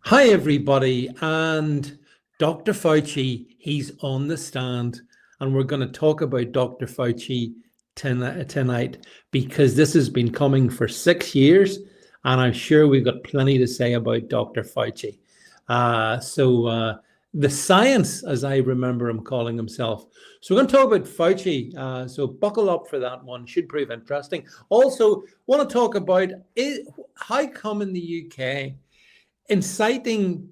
Hi, everybody. And Dr. Fauci, he's on the stand. And we're going to talk about Dr. Fauci tonight because this has been coming for 6 years. And I'm sure we've got plenty to say about Dr. Fauci. The science, as I remember him calling himself. So we're going to talk about Fauci. So buckle up for that one. Should prove interesting. Also, want to talk about how come in the UK inciting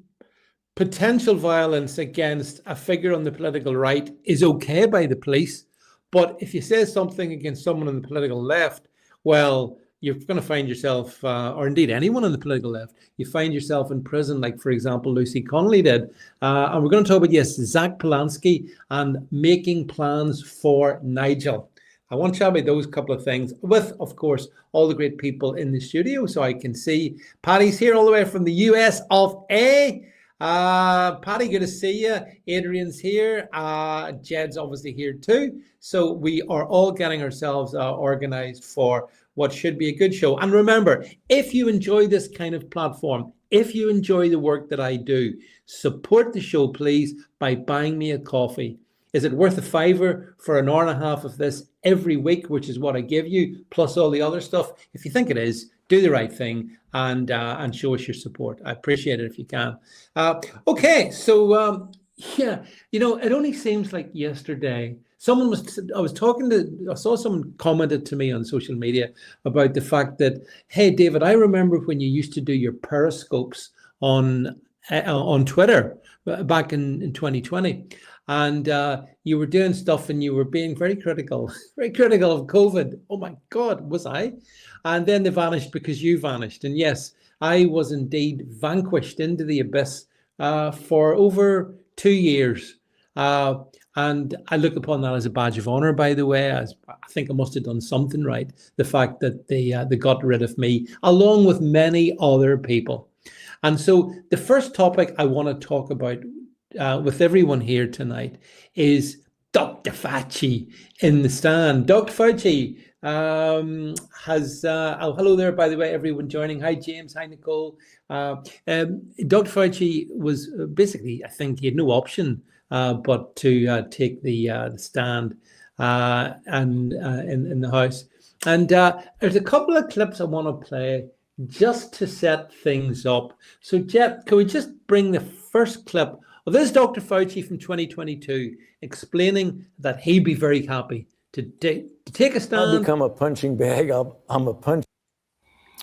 potential violence against a figure on the political right is okay by the police. But if you say something against someone on the political left, well, you're going to find yourself, or indeed anyone on the political left, you find yourself in prison, like, for example, Lucy Connolly did. And we're going to talk about, yes, Zach Polanski and making plans for Nigel. I want to chat about those couple of things with, of course, all the great people in the studio. So I can see Patty's here all the way from the US of A. Patty, good to see you. Adrian's here. Jed's obviously here too. So we are all getting ourselves organized for what should be a good show. And remember, if you enjoy this kind of platform, if you enjoy the work that I do, support the show, please, by buying me a coffee. Is it worth a $5 for an hour and a half of this every week, which is what I give you, plus all the other stuff? If you think it is, do the right thing and show us your support. I appreciate it if you can. Okay, so yeah, you know, it only seems like yesterday. I saw someone commented to me on social media about the fact that, hey, David, I remember when you used to do your periscopes on Twitter back in 2020. And you were doing stuff and you were being very critical of COVID. Oh my God, was I? And then they vanished because you vanished. And yes, I was indeed vanquished into the abyss for over 2 years. And I look upon that as a badge of honor, by the way. I think I must have done something right. The fact that they got rid of me, along with many other people. And so the first topic I want to talk about with everyone here tonight is Dr. Fauci in the stand. Dr. Fauci has, hello there, by the way, everyone joining. Hi, James. Hi, Nicole. Dr. Fauci was basically, I think he had no option but to take the stand and in the House. And there's a couple of clips I want to play just to set things up. So, Jeff, can we just bring the first clip? Well, this is Dr. Fauci from 2022 explaining that he'd be very happy to take a stand. If I become a punching bag, I'm a punch.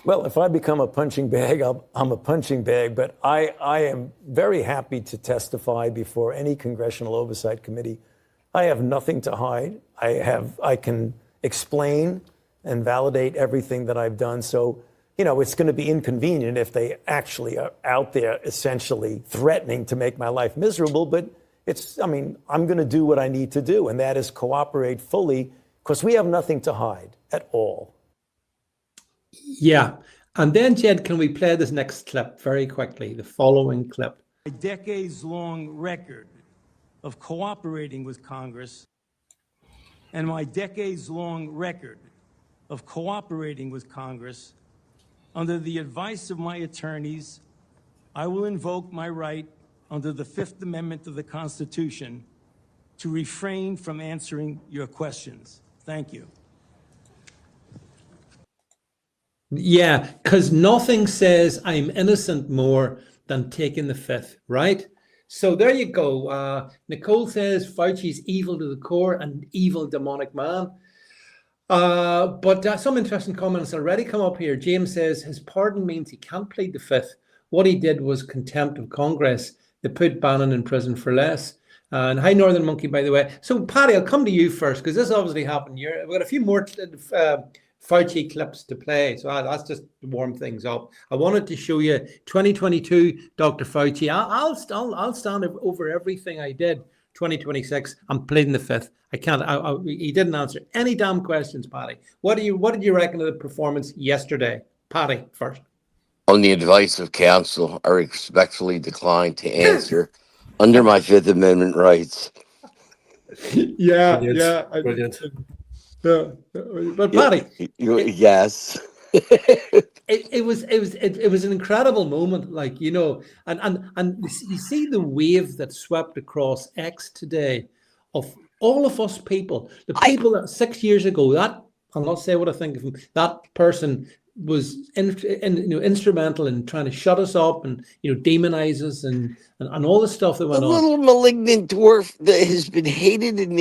Well, if I become a punching bag, I'm a punching bag. But I am very happy to testify before any congressional oversight committee. I have nothing to hide. I can explain and validate everything that I've done. So, you know, it's going to be inconvenient if they actually are out there essentially threatening to make my life miserable. But I'm going to do what I need to do, and that is cooperate fully because we have nothing to hide at all. Yeah. And then, Jed, can we play this next clip very quickly, the following clip? A decades-long record of cooperating with Congress and my decades-long record of cooperating with Congress. Under the advice of my attorneys, I will invoke my right under the Fifth Amendment of the Constitution to refrain from answering your questions. Thank you. Yeah, because nothing says I'm innocent more than taking the fifth, right? So there you go. Nicole says Fauci's evil to the core and evil demonic man. But some interesting comments already come up here. James says his pardon means he can't plead the fifth. What he did was contempt of Congress. They put Bannon in prison for less. And hi, Northern Monkey, by the way. So, Patty, I'll come to you first because this obviously happened here. We've got a few more Fauci clips to play. So that's just to warm things up. I wanted to show you 2022, Dr. Fauci. I'll stand over everything I did. 2026, I'm pleading the fifth. I can't. He didn't answer any damn questions, Patty. What did you reckon of the performance yesterday, Patty? First. On the advice of counsel, I respectfully decline to answer under my Fifth Amendment rights. Yeah, Brilliant. yeah. Brilliant. Yeah, but Patty. Yes. It was an incredible moment, like, you know, and you see the wave that swept across X today of all of us people, the people that 6 years ago, that I'll not say what I think of him, that person was instrumental in trying to shut us up and, you know, demonize us and all the stuff that The went on. little malignant dwarf that has been hated in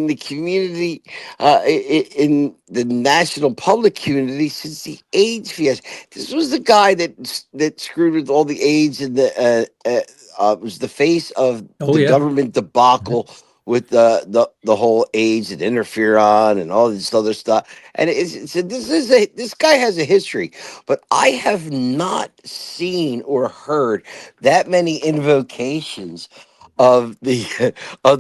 the community, in the national public community since the AIDS fiasco. This was the guy that screwed with all the AIDS and was the face of the government debacle with the whole AIDS and interferon and all this other stuff. And this guy has a history, but I have not seen or heard that many invocations of the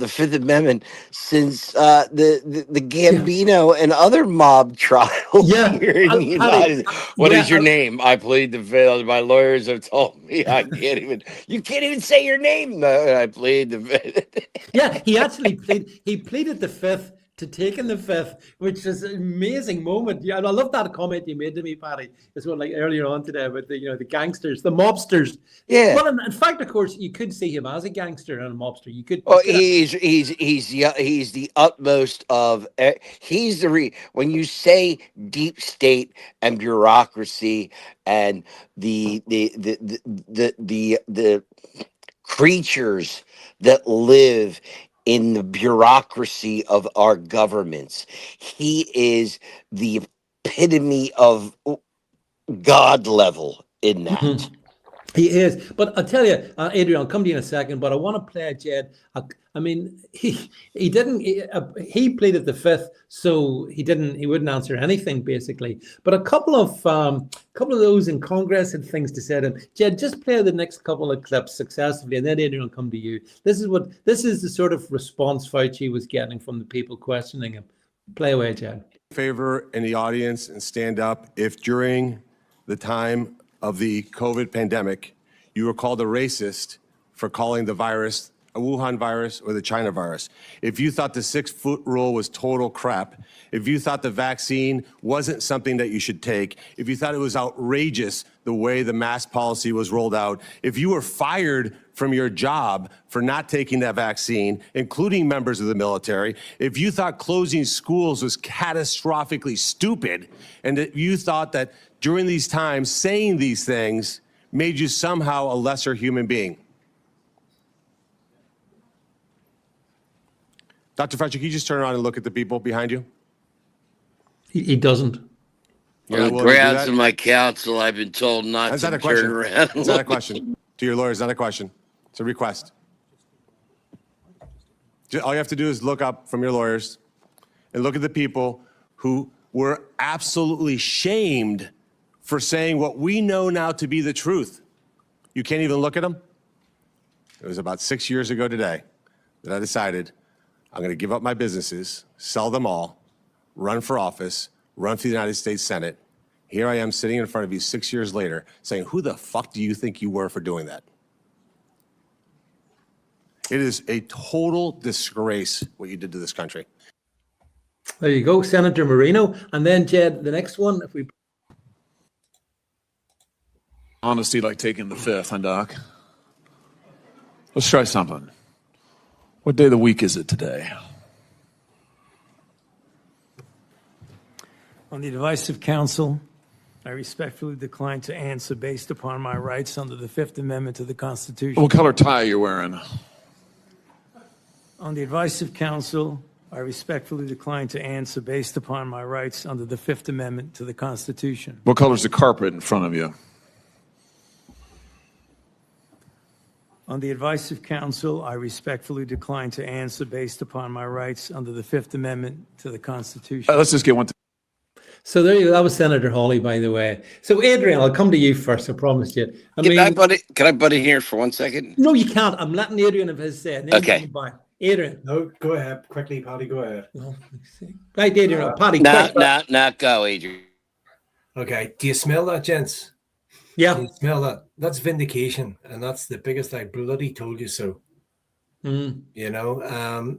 Fifth Amendment since the Gambino and other mob trials here in the United. What is your name? I plead the fifth. My lawyers have told me I can't even. You can't even say your name. I plead the fifth. Yeah, he actually pleaded the fifth to taking the fifth, which is an amazing moment. Yeah, and I love that comment you made to me, Paddy. It's one like earlier on today about the gangsters, the mobsters. Yeah. Well, in fact, of course, you could see him as a gangster and a mobster. You could. Oh, he's the utmost of. He's when you say deep state and bureaucracy and the creatures that live in the bureaucracy of our governments. He is the epitome of God level in that. Mm-hmm. He is. But I'll tell you, Adrian, I'll come to you in a second, but I want to play Jed. I mean, he pleaded the fifth, so he wouldn't answer anything basically. But a couple of those in Congress had things to say to him. Jed, just play the next couple of clips successively, and then Adrian will come to you. This is the sort of response Fauci was getting from the people questioning him. Play away, Jed. Favor in the audience and stand up if during the time of the COVID pandemic, you were called a racist for calling the virus a Wuhan virus or the China virus. If you thought the 6-foot rule was total crap, if you thought the vaccine wasn't something that you should take, if you thought it was outrageous the way the mask policy was rolled out, if you were fired from your job for not taking that vaccine, including members of the military, if you thought closing schools was catastrophically stupid, and that you thought that during these times saying these things made you somehow a lesser human being. Dr. Fauci, can you just turn around and look at the people behind you? He doesn't. On the grounds of my counsel, I've been told not to turn around. It's not a question. To your lawyers, not a question. It's a request. All you have to do is look up from your lawyers and look at the people who were absolutely shamed for saying what we know now to be the truth. You can't even look at them? It was about 6 years ago today that I decided I'm going to give up my businesses, sell them all, run for office, run for the United States Senate. Here I am sitting in front of you 6 years later saying, who the fuck do you think you were for doing that? It is a total disgrace what you did to this country. There you go, Senator Marino. And then, Jed, the next one, if we... Honesty like taking the fifth, huh, Doc? Let's try something. What day of the week is it today? On the advice of counsel, I respectfully decline to answer based upon my rights under the Fifth Amendment to the Constitution. What color tie are you wearing? On the advice of counsel, I respectfully decline to answer based upon my rights under the Fifth Amendment to the Constitution. What color is the carpet in front of you? On the advice of counsel, I respectfully decline to answer based upon my rights under the Fifth Amendment to the Constitution. Let's just get one. So there you go. That was Senator Hawley, by the way. So Adrian, I'll come to you first. I promised you. Can I butt in here for 1 second? No, you can't. I'm letting Adrian have his say. Okay. Adrian. No, go ahead. Quickly, Paddy, go ahead. Right, Adrian. Paddy, not go, Adrian. Okay. Do you smell that, gents? Yeah. Do you smell that? That's vindication. And that's the biggest I bloody told you so. Mm. You know?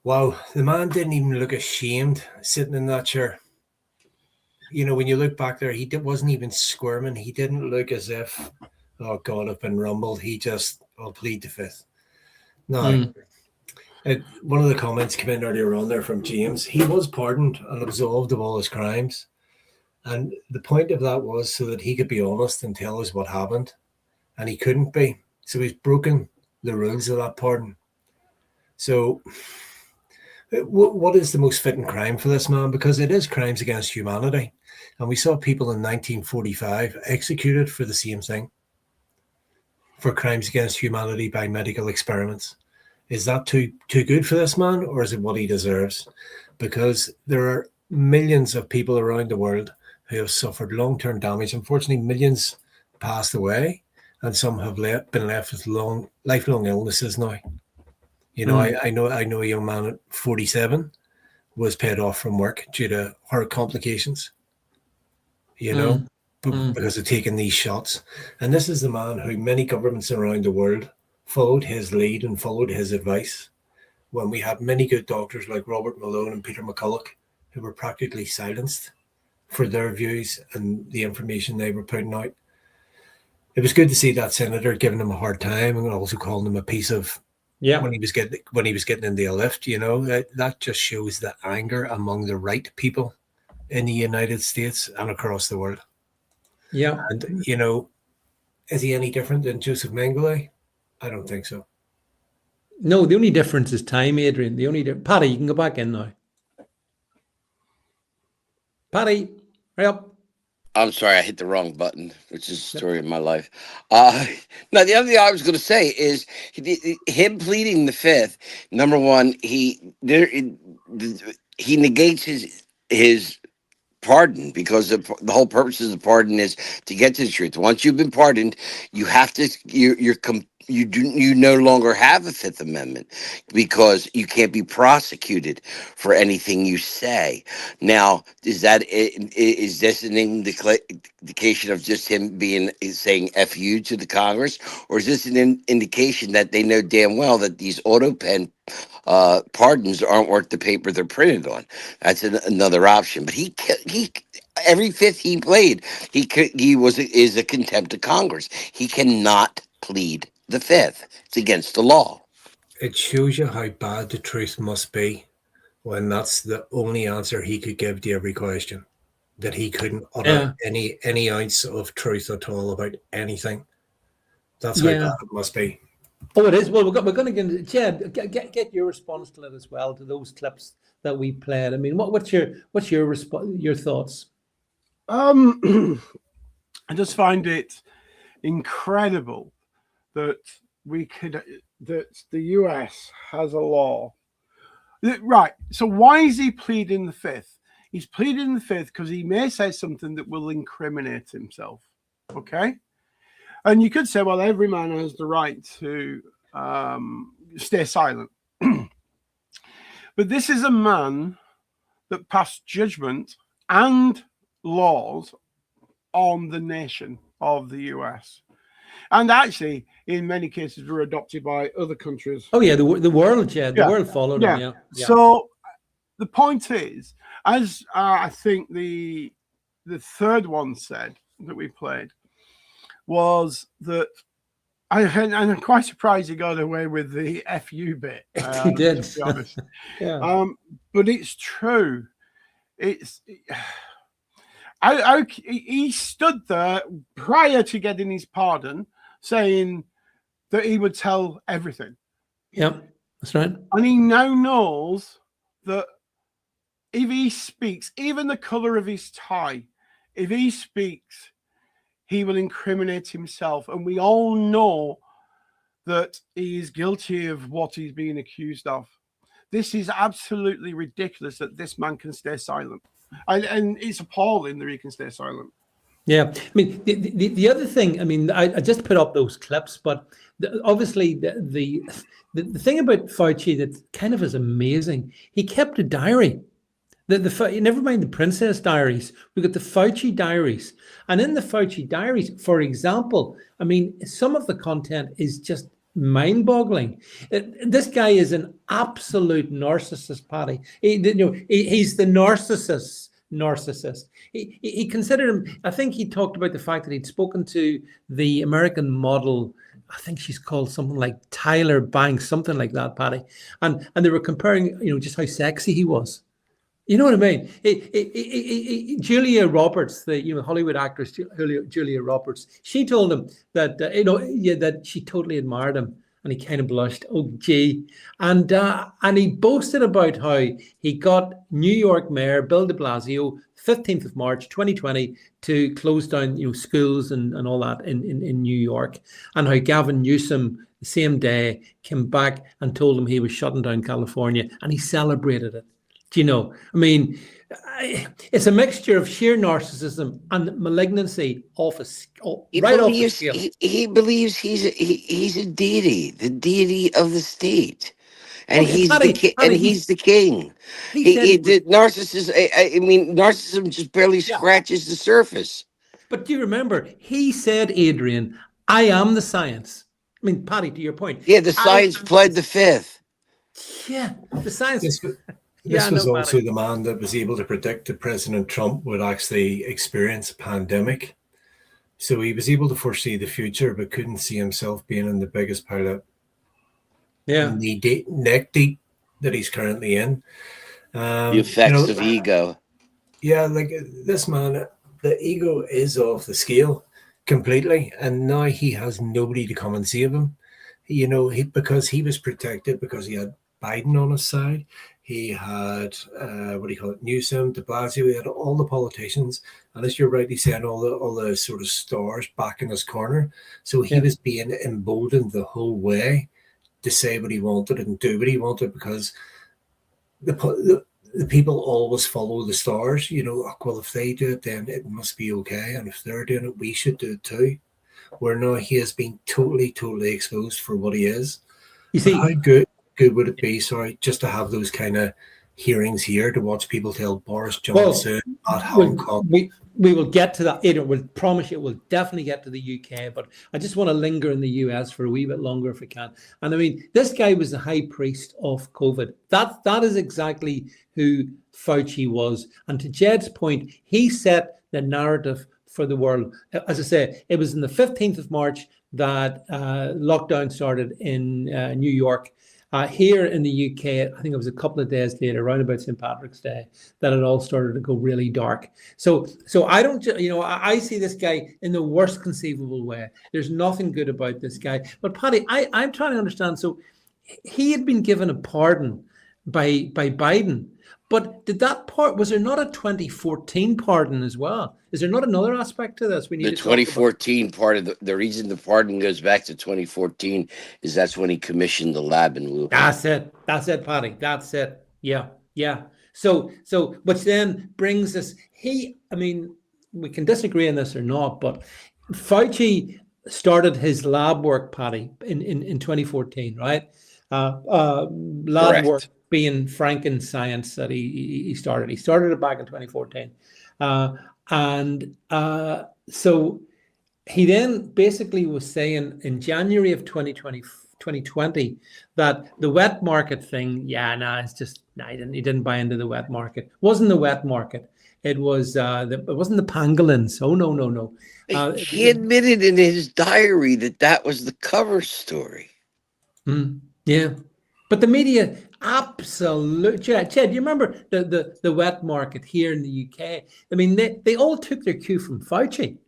Wow. The man didn't even look ashamed sitting in that chair. you know, when you look back there, wasn't even squirming. He didn't look as if, oh God, I've been rumbled. He just, I'll plead the fifth. Now, one of the comments came in earlier on there from James. He was pardoned and absolved of all his crimes. And the point of that was so that he could be honest and tell us what happened. And he couldn't be. So he's broken the rules of that pardon. So what is the most fitting crime for this man? Because it is crimes against humanity. And we saw people in 1945 executed for the same thing, for crimes against humanity by medical experiments. Is that too good for this man, or is it what he deserves? Because there are millions of people around the world who have suffered long-term damage. Unfortunately, millions passed away, and some have been left with lifelong illnesses now. You know, I know a young man at 47 was paid off from work due to heart complications, you know, because of taking these shots. And this is the man who many governments around the world followed his lead and followed his advice, when we had many good doctors like Robert Malone and Peter McCulloch who were practically silenced for their views and the information they were putting out. It was good to see that senator giving him a hard time and also calling him a piece of when he was getting in the lift. You know, that just shows the anger among the right people in the United States and across the world. Yeah. And, you know, is he any different than Joseph Mengele? I don't think so. No, the only difference is time, Adrian. Paddy, you can go back in now. Paddy, hurry up. I'm sorry, I hit the wrong button, which is the story of my life. Now, the other thing I was going to say is him pleading the fifth. Number one, he negates his pardon, because the whole purpose of the pardon is to get to the truth. Once you've been pardoned, you have to you no longer have a Fifth Amendment, because you can't be prosecuted for anything you say. Now, is this an indication of just him saying F you to the Congress, or is this an indication that they know damn well that these auto pen pardons aren't worth the paper they're printed on? That's another option. But he every fifth he played, is a contempt of Congress. He cannot plead the fifth. It's against the law. It shows you how bad the truth must be when that's the only answer he could give to every question, that he couldn't utter any ounce of truth at all about anything. That's how bad it must be. Oh, it is. Well, we're going to get your response to it as well, to those clips that we played. I mean, what's your thoughts? I just find it incredible that the US has a law. Right. So why is he pleading the fifth? He's pleading the fifth because he may say something that will incriminate himself. Okay. And you could say, well, every man has the right to stay silent. But this is a man that passed judgment and laws on the nation of the US. And actually, in many cases, were adopted by other countries. Oh, yeah, the world, the world followed him, yeah. So the point is, as I think the third one said that we played, was that I'm quite surprised he got away with the FU bit. He did. To be honest. But it's true. He stood there prior to getting his pardon, saying that he would tell everything. Yep, that's right. And he now knows that if he speaks, even the color of his tie, if he speaks, he will incriminate himself. And we all know that he is guilty of what he's being accused of. This is absolutely ridiculous that this man can stay silent. And it's appalling that he can stay silent. Yeah, I mean, the other thing, I mean, I just put up those clips, but obviously the thing about Fauci that kind of is amazing, he kept a diary. Never mind the Princess Diaries, we got the Fauci Diaries. And in the Fauci Diaries, for example, I mean, some of the content is just mind-boggling. This guy is an absolute narcissist, Paddy. He's the narcissist narcissist. He considered him, I think he talked about the fact that he'd spoken to the American model, I think she's called something like Tyler Banks, something like that, Paddy. And they were comparing, just how sexy he was. You know what I mean? Julia Roberts, the Hollywood actress Julia Roberts, she told him that that she totally admired him, and he kind of blushed. Oh, gee, and he boasted about how he got New York Mayor Bill de Blasio 15th of March 2020 to close down schools and all that in New York, and how Gavin Newsom the same day came back and told him he was shutting down California, and he celebrated it. I mean, it's a mixture of sheer narcissism and malignancy off the scale. He believes he's a deity, the deity of the state, and he's the king. The narcissist. I mean, narcissism just barely scratches the surface. But do you remember he said, Adrian, "I am the science." I mean, Paddy, to your point. Yeah, the science pled the fifth. Yeah, the science. This was also the man that was able to predict that President Trump would actually experience a pandemic. So he was able to foresee the future, but couldn't see himself being in the biggest pile of neck deep that he's currently in. The effects of ego. Yeah, like this man, the ego is off the scale completely. And now he has nobody to come and save him. Because he was protected, because he had Biden on his side. He had, Newsom, de Blasio. He had all the politicians. And as you're rightly saying, all the sort of stars back in his corner. So he was being emboldened the whole way to say what he wanted and do what he wanted, because the people always follow the stars. Well, if they do it, then it must be okay. And if they're doing it, we should do it too. Where now he has been totally exposed for what he is. You see, how good would it be, just to have those kind of hearings here, to watch people tell Boris Johnson at Hong Kong? We will get to that. We'll promise you we'll definitely get to the UK, but I just want to linger in the US for a wee bit longer if we can. And I mean, this guy was the high priest of COVID. That is exactly who Fauci was. And to Jed's point, he set the narrative for the world. As I say, it was on the 15th of March that lockdown started in New York. Here in the UK, I think it was a couple of days later, around about St. Patrick's Day, that it all started to go really dark. So I don't, I see this guy in the worst conceivable way. There's nothing good about this guy. But Paddy, I'm trying to understand. So he had been given a pardon by Biden. But was there not a 2014 pardon as well? Is there not another aspect to this? The 2014 part of the reason the pardon goes back to 2014 is that's when he commissioned the lab in Wuhan. That's it, Paddy. That's it. Yeah. So, which then brings us, we can disagree on this or not, but Fauci started his lab work, Paddy, in 2014, right? Lab Correct. Work being Frankenscience that he started. He started it back in 2014. So he then basically was saying in January of 2020 that the wet market thing, he didn't buy into the wet market. It wasn't the wet market. It was it wasn't the pangolins. Oh, no. He admitted in his diary that was the cover story. Yeah. But the media, absolutely. Chad, you remember the wet market here in the UK? I mean, they all took their cue from Fauci.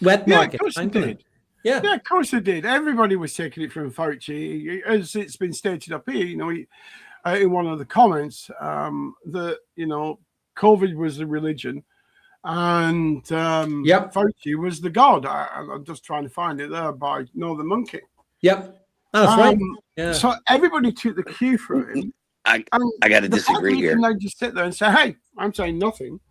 Wet market. Of course they did. Yeah, of course they did. Everybody was taking it from Fauci. As it's been stated up here, in one of the comments, that, COVID was the religion and Fauci was the God. I'm just trying to find it there by Northern Monkey. Yep. That's right. Yeah. So everybody took the cue from him. I got to disagree here. And just sit there and say, "Hey, I'm saying nothing."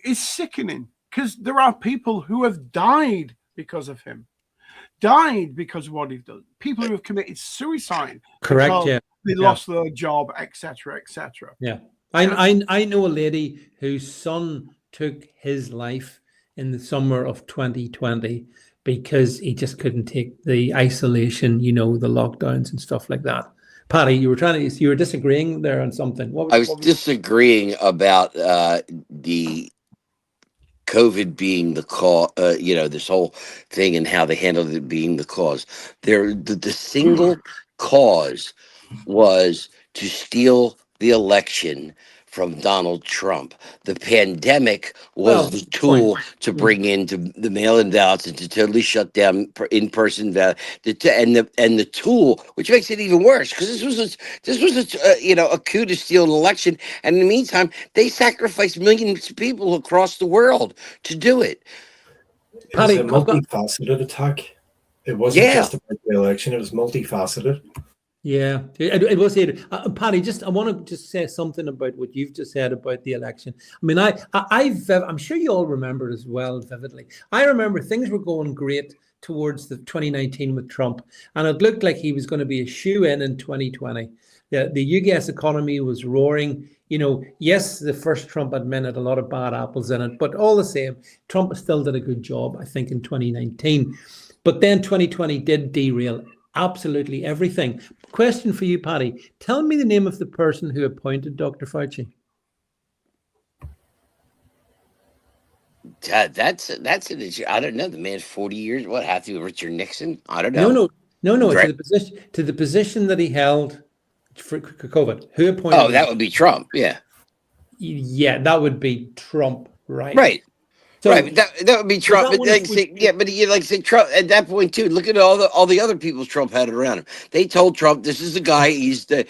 It's sickening because there are people who have died because of him, died because of what he's done. People who have committed suicide. Correct. Yeah. They lost their job, etc., etc. Yeah. I know a lady whose son took his life in the summer of 2020. Because he just couldn't take the isolation, the lockdowns and stuff like that. Paddy, you were disagreeing there on something. I was disagreeing about the COVID being the cause, this whole thing and how they handled it being the cause. The single cause was to steal the election from Donald Trump. The pandemic was the tool to bring in the mail-in ballots and to totally shut down in-person ballot. And the tool, which makes it even worse, because this was a coup to steal an election. And in the meantime, they sacrificed millions of people across the world to do it. It was a multifaceted attack. It wasn't just about the election; it was multifaceted. Yeah, it was it. Paddy, I want to just say something about what you've just said about the election. I mean, I'm sure you all remember as well vividly. I remember things were going great towards the 2019 with Trump, and it looked like he was going to be a shoe-in 2020. The US economy was roaring. Yes, the first Trump admin had a lot of bad apples in it, but all the same, Trump still did a good job, I think, in 2019. But then 2020 did derail absolutely everything. Question for you, Paddy. Tell me the name of the person who appointed Dr. Fauci. That's an issue. I don't know. The man's 40 years. What happened to Richard Nixon? I don't know. No. To the position that he held for COVID. Who appointed? Oh, that would be Trump. Yeah. Yeah, that would be Trump. Right. Right. So, right, but that would be Trump. But Trump at that point too. Look at all the other people Trump had around him. They told Trump, "This is the guy. He's the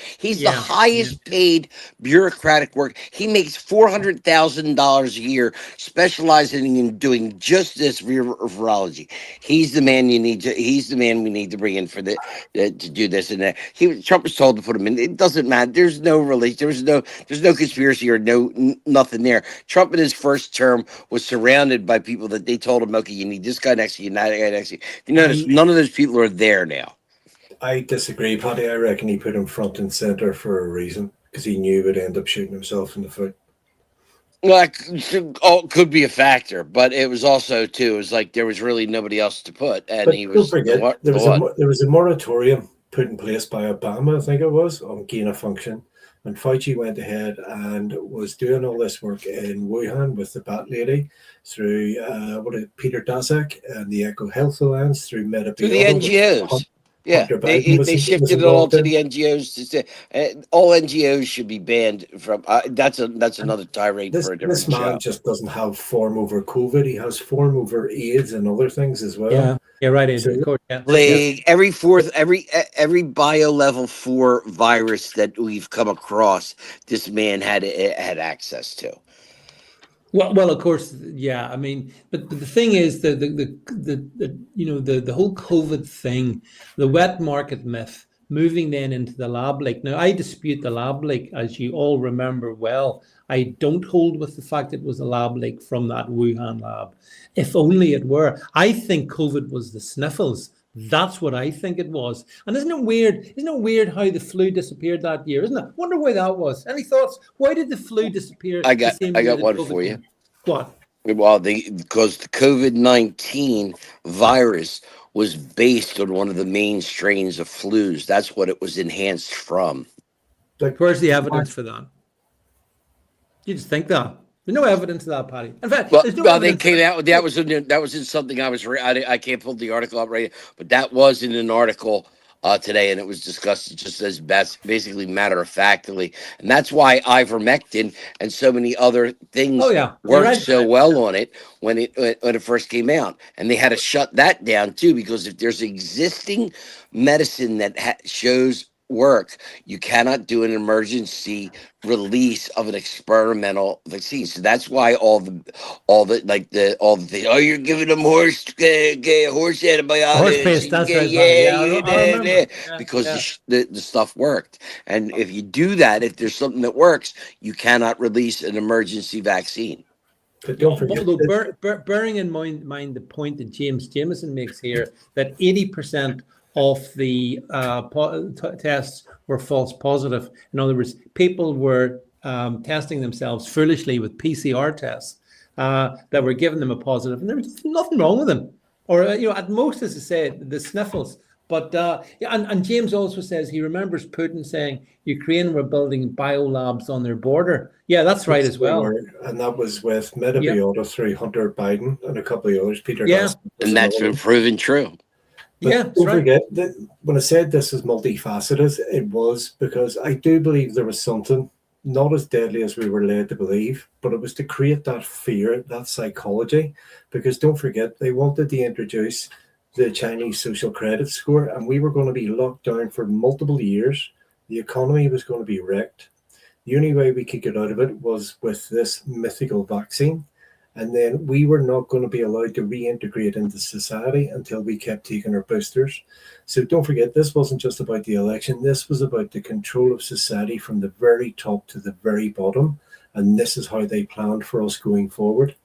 highest paid bureaucratic work. He makes $400,000 a year, specializing in doing just this virology. He's the man He's the man we need to bring in for to do this and that." Trump was told to put him in. It doesn't matter. There's no relation. There's no conspiracy or nothing there. Trump in his first term was surrounded by people that they told him, okay, you need this guy next to you, that guy next to you. You notice none of those people are there now. I disagree, Paddy. I reckon he put him front and center for a reason, because he knew he would end up shooting himself in the foot. Well, that could be a factor, but it was also too. It was like there was really nobody else to put, and but he was. Don't forget, there was a moratorium put in place by Obama, I think it was, on gain of function. And Fauci went ahead and was doing all this work in Wuhan with the Bat Lady through Peter Daszak and the Eco Health Alliance through Medibiotic. Through the NGOs. Yeah, they shifted it all to the NGOs. All NGOs should be banned from. That's another tirade for a different show. This man just doesn't have form over COVID. He has form over AIDS and other things as well. Yeah, right. Plague, every bio level 4 virus that we've come across, this man had access to. Well, of course, yeah. I mean, but the thing is, the whole COVID thing, the wet market myth, moving then into the lab leak. Now, I dispute the lab leak, as you all remember well. I don't hold with the fact it was a lab leak from that Wuhan lab. If only it were. I think COVID was the sniffles. That's what I think it was. And isn't it weird? Isn't it weird how the flu disappeared that year? Isn't it? Wonder why that was. Any thoughts? Why did the flu disappear? I got one for you. What? Well, because the COVID-19 virus was based on one of the main strains of flus. That's what it was enhanced from. Where's the evidence for that? You just think that. There's no evidence of that, Paddy. In fact, they came out with that was in something I was I can't pull the article up right now, but that was in an article today, and it was discussed just as basically matter of factly, and that's why ivermectin and so many other things worked so well on it when it first came out, and they had to shut that down too, because if there's existing medicine that shows work, you cannot do an emergency release of an experimental vaccine. So that's why all the you're giving them horse antibiotics. Horse paste, that's right. Because the stuff worked. And if you do that, if there's something that works, you cannot release an emergency vaccine. But don't forget, bearing in mind the point that James Jameson makes here, that 80% of the tests were false positive. In other words, people were testing themselves foolishly with PCR tests that were giving them a positive, and there was nothing wrong with them. Or at most, as I say, the sniffles. But yeah, and James also says he remembers Putin saying Ukraine were building biolabs on their border. Yeah, that's right as well. And that was with Medibiota through Hunter Biden and a couple of others. Peter Yeah. And that's been proven true. But yeah, don't forget that when I said this is multifaceted, it was because I do believe there was something not as deadly as we were led to believe, but it was to create that fear, that psychology. Because don't forget, they wanted to introduce the Chinese social credit score, and we were going to be locked down for multiple years. The economy was going to be wrecked. The only way we could get out of it was with this mythical vaccine. And then we were not going to be allowed to reintegrate into society until we kept taking our boosters. So don't forget, this wasn't just about the election. This was about the control of society from the very top to the very bottom. And this is how they planned for us going forward.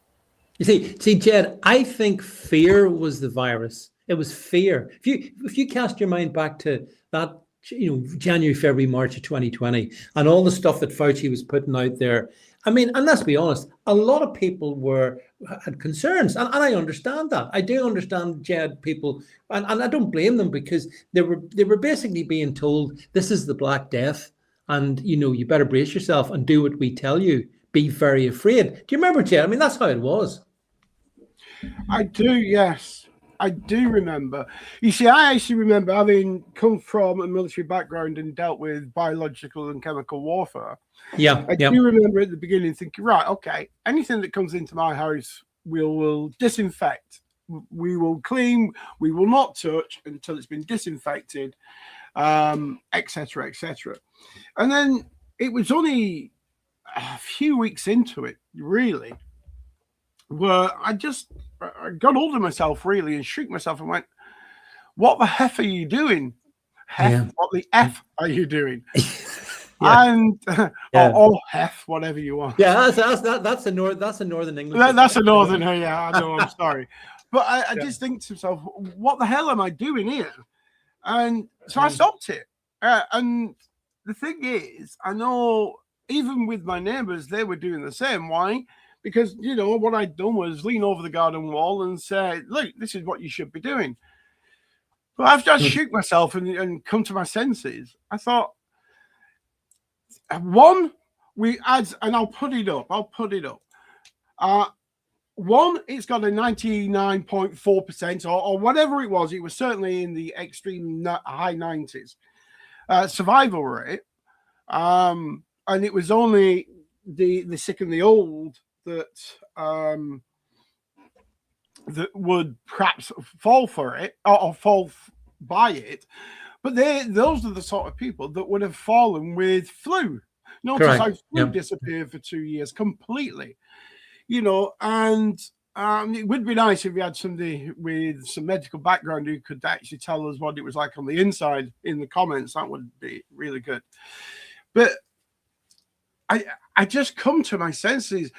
You see, Jed, I think fear was the virus. It was fear. If you cast your mind back to that, January, February, March of 2020, and all the stuff that Fauci was putting out there. I mean, and let's be honest, a lot of people had concerns, and I understand that. I do understand, Jed, people, and I don't blame them, because they were basically being told this is the Black Death, and you better brace yourself and do what we tell you. Be very afraid. Do you remember, Jed? I mean, that's how it was. I do, yes. I do remember. You see, I actually remember, having come from a military background and dealt with biological and chemical warfare. Yeah. I do remember at the beginning thinking, right, okay, anything that comes into my house, we'll disinfect. We will clean. We will not touch until it's been disinfected, etc., etc. And then it was only a few weeks into it, really, where I got hold of myself, really, and shook myself and went, what the F are you doing? What the F are you doing? And or F, whatever you want. Yeah, that's a northern English. That's a northern, yeah, I know, I'm sorry. But I just think to myself, what the hell am I doing here? And so I stopped it. And the thing is, I know even with my neighbors, they were doing the same. Why? Because, what I'd done was lean over the garden wall and say, look, this is what you should be doing. But after I shook myself and come to my senses, I thought, one, and I'll put it up. One, it's got a 99.4% or whatever it was. It was certainly in the extreme high 90s survival rate. And it was only the sick and the old that would perhaps fall for it or fall by it, but those are the sort of people that would have fallen with flu. Notice how flu disappeared for 2 years completely, and it would be nice if we had somebody with some medical background who could actually tell us what it was like on the inside in the comments. That would be really good. But I just come to my senses.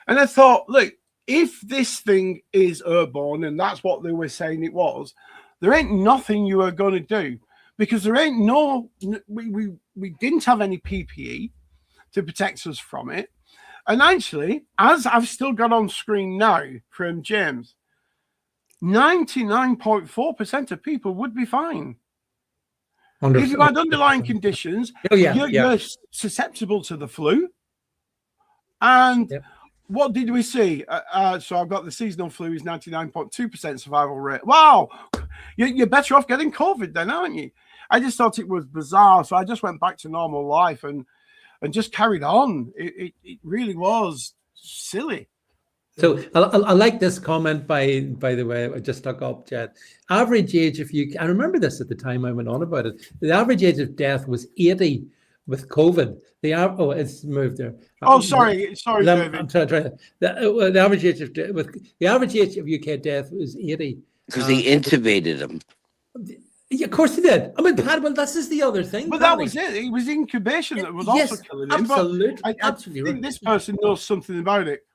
And I thought, look, if this thing is airborne, and that's what they were saying it was, there ain't nothing you are going to do, because there ain't we didn't have any PPE to protect us from it. And actually, as I've still got on screen now from James, 99.4% of people would be fine. Wonderful. If you had underlying conditions, you're susceptible to the flu. And what did we see? So I've got the seasonal flu is 99.2% survival rate. Wow, you're better off getting COVID then, aren't you? I just thought it was bizarre. So I just went back to normal life and just carried on. It really was silly. So I like this comment by the way, I just stuck up, Jed. Average age I remember this at the time I went on about it. The average age of death was 80 with COVID. It's moved there. Sorry, David. I'm trying. The average age of UK death was 80 because they intubated them. Yeah, of course they did. I mean, Pat, well, this is the other thing. But that was it. It was incubation that was also killing him. Absolutely, I think this person knows something about it.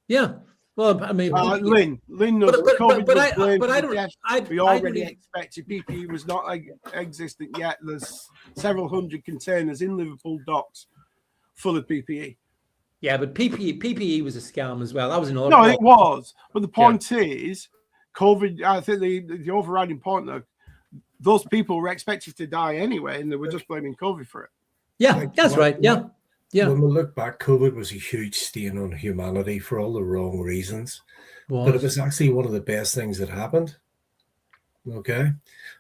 Yeah. Well, I mean, Lynn knows. But I don't. We already expected PPE was not existent yet. There's several hundred containers in Liverpool docks full of PPE. Yeah, but PPE was a scam as well. That was another. No, problem. It was. But the point is, COVID. I think the overriding point, though, those people were expected to die anyway, and they were just blaming COVID for it. Yeah, that's right. Yeah. Yeah. When we look back, COVID was a huge stain on humanity for all the wrong reasons. But it was actually one of the best things that happened. Okay?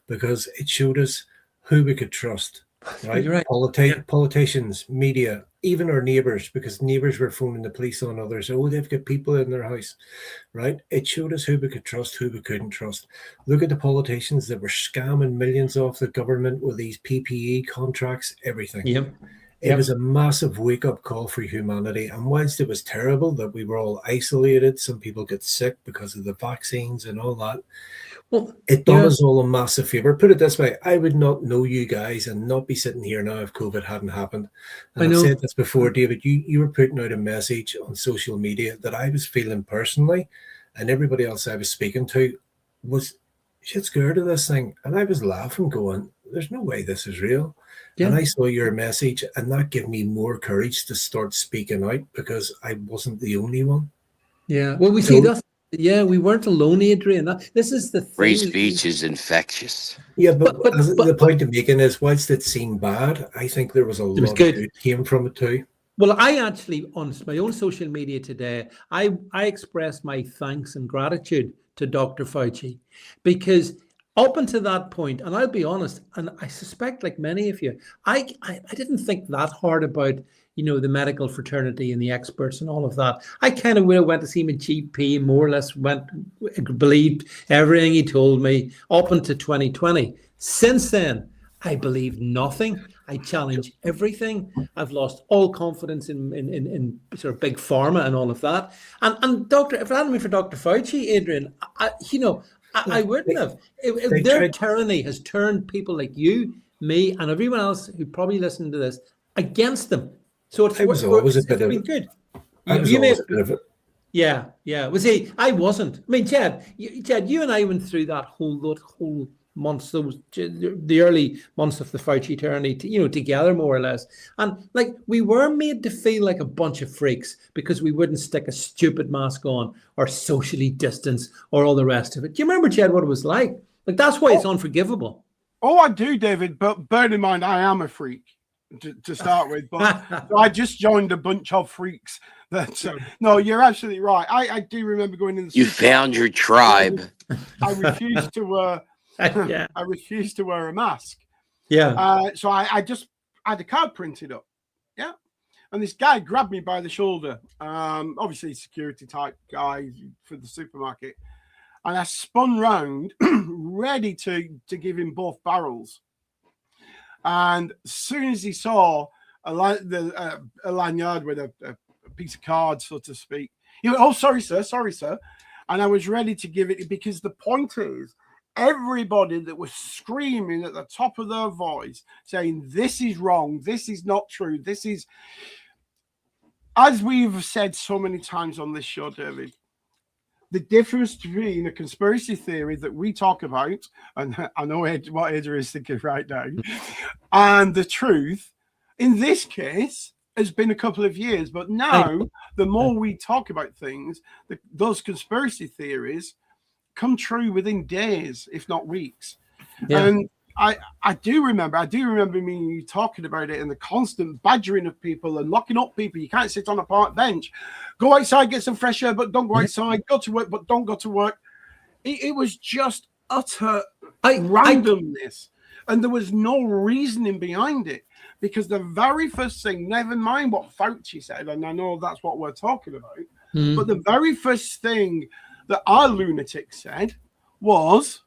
Because it showed us who we could trust. Right? You're right. Politicians, media, even our neighbors, because neighbors were phoning the police on others. Oh, they've got people in their house. Right? It showed us who we could trust, who we couldn't trust. Look at the politicians that were scamming millions off the government with these PPE contracts, everything. Yep. It was a massive wake-up call for humanity. And whilst it was terrible that we were all isolated, some people get sick because of the vaccines and all that, well, it done us all a massive favour. Put it this way, I would not know you guys and not be sitting here now if COVID hadn't happened. And I've said this before, David, you were putting out a message on social media that I was feeling personally, and everybody else I was speaking to was shit scared of this thing. And I was laughing, going, there's no way this is real. Yeah. And I saw your message, and that gave me more courage to start speaking out because I wasn't the only one. Yeah. Well, we see that. Yeah, we weren't alone, Adrian. This is the thing. Free speech is infectious. Yeah, but the point I'm making is, whilst it seemed bad, I think there was a lot of good came from it too. Well, I actually, on my own social media today, I expressed my thanks and gratitude to Dr. Fauci, because up until that point, and I'll be honest, and I suspect like many of you, I didn't think that hard about, the medical fraternity and the experts and all of that. I kind of went to see my GP, more or less believed everything he told me up until 2020. Since then, I believe nothing. I challenge everything. I've lost all confidence in sort of big pharma and all of that. And Doctor, if it hadn't been for Dr. Fauci, Adrian, I wouldn't have. If their tyranny has turned people like you, me, and everyone else who probably listened to this against them. So it's been good. Yeah. Well, see, I wasn't. I mean, Chad, you and I went through that whole months, the early months of the Fauci tyranny, together more or less. And like, we were made to feel like a bunch of freaks because we wouldn't stick a stupid mask on or socially distance or all the rest of it. Do you remember, Chad, what it was like? Like, that's why it's unforgivable. Oh, I do, David. But bear in mind, I am a freak to start with. But so I just joined a bunch of freaks. No, you're absolutely right. I do remember going in the You found your tribe. I refused to I refused to wear a mask. Yeah. So I had a card printed up. Yeah. And this guy grabbed me by the shoulder. Obviously security type guy for the supermarket. And I spun round, ready to give him both barrels. And as soon as he saw a lanyard with a piece of card, so to speak, he went, "Oh, sorry, sir." And I was ready to give it, because the point is, everybody that was screaming at the top of their voice, saying, "This is wrong, this is not true, this is..." As we've said so many times on this show, David, the difference between a conspiracy theory that we talk about, and I know what Adrian is thinking right now, and the truth, in this case, has been a couple of years. But now, the more we talk about things, those conspiracy theories come true within days, if not weeks. Yeah. And I do remember me and you talking about it, and the constant badgering of people and locking up people. You can't sit on a park bench. Go outside, get some fresh air, but don't go outside. Go to work, but don't go to work. It was just utter randomness. And there was no reasoning behind it, because the very first thing, never mind what Fauci said, and I know that's what we're talking about, but the very first thing that our lunatic said was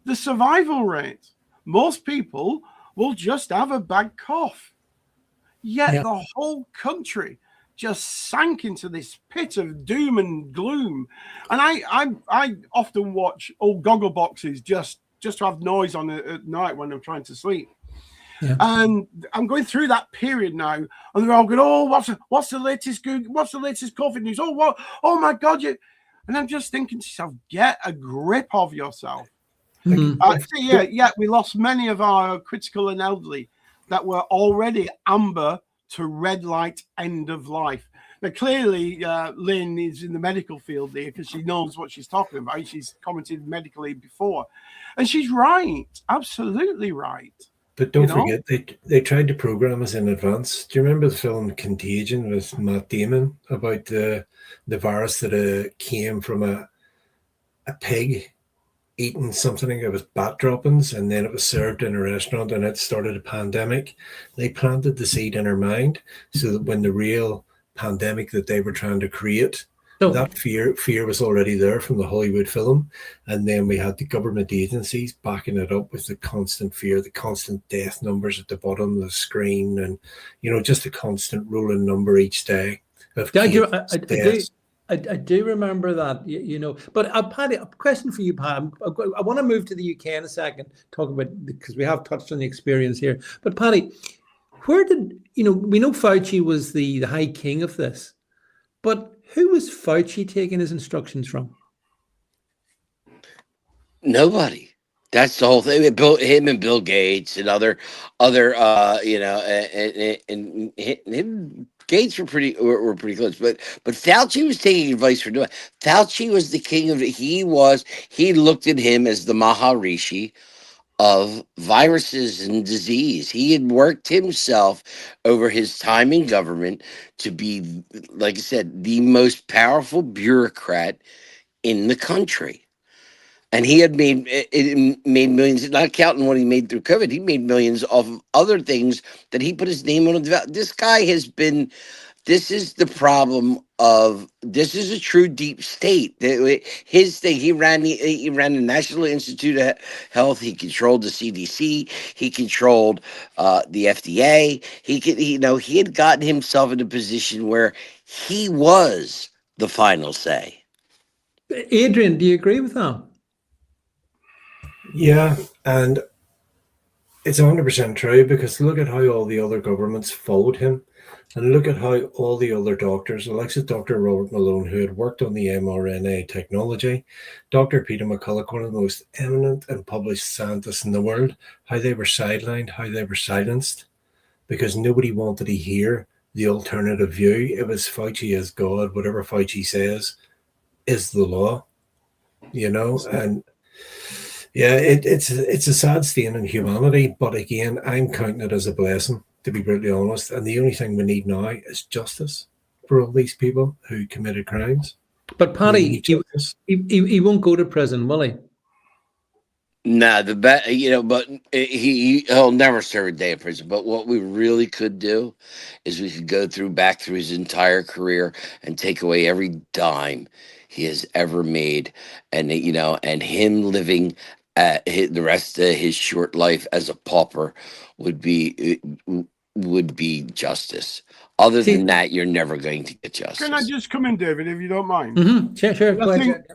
the survival rate. Most people will just have a bad cough. Yet the whole country just sank into this pit of doom and gloom. And I often watch old goggle boxes just to have noise on at night when I'm trying to sleep. Yeah. And I'm going through that period now, and they're all going, "Oh, what's the latest COVID news? Oh, what? Oh my God!" And I'm just thinking to myself, get a grip of yourself. We lost many of our critical and elderly that were already amber to red light end of life. Now, clearly, Lynn is in the medical field there because she knows what she's talking about. She's commented medically before. And she's right. Absolutely right. But don't forget, they tried to program us in advance. Do you remember the film Contagion with Matt Damon about the virus that came from a pig eating something? It was bat droppings, and then it was served in a restaurant, and it started a pandemic. They planted the seed in our mind so that when the real pandemic that they were trying to create, that fear was already there from the Hollywood film. And then we had the government agencies backing it up with the constant fear, the constant death numbers at the bottom of the screen, and just a constant rolling number each day of deaths. I do remember that, But Paddy, a question for you, Pat. I want to move to the UK in a second, talk about, because we have touched on the experience here. But Paddy, where did, we know Fauci was the high king of this, but who was Fauci taking his instructions from? Nobody. That's the whole thing. Him and Bill Gates and other, and him. Gates were pretty close, but Fauci was taking advice from doing. Fauci was the king of it. He looked at him as the Maharishi of viruses and disease. He had worked himself over his time in government to be, like I said, the most powerful bureaucrat in the country. And he had made millions, not counting what he made through COVID. He made millions off of other things that he put his name on. This guy has been. This is the problem of. This is a true deep state. His thing. He ran the National Institute of Health. He controlled the CDC. He controlled the FDA. He had gotten himself in a position where he was the final say. Adrian, do you agree with that? Yeah, and it's 100% true, because look at how all the other governments followed him, and look at how all the other doctors, like Dr. Robert Malone, who had worked on the mRNA technology, Dr. Peter McCulloch, one of the most eminent and published scientists in the world, how they were sidelined, how they were silenced, because nobody wanted to hear the alternative view. It was Fauci as God, whatever Fauci says is the law, and yeah, it's a sad stain in humanity, but again, I'm counting it as a blessing, to be brutally honest. And the only thing we need now is justice for all these people who committed crimes. But Paddy, he won't go to prison, will he? Nah, but he'll never serve a day in prison. But what we really could do is we could go back through his entire career and take away every dime he has ever made, and him living the rest of his short life as a pauper would be justice. Other than that, you're never going to get justice. Can I just come in, David, if you don't mind? Mm-hmm. Sure.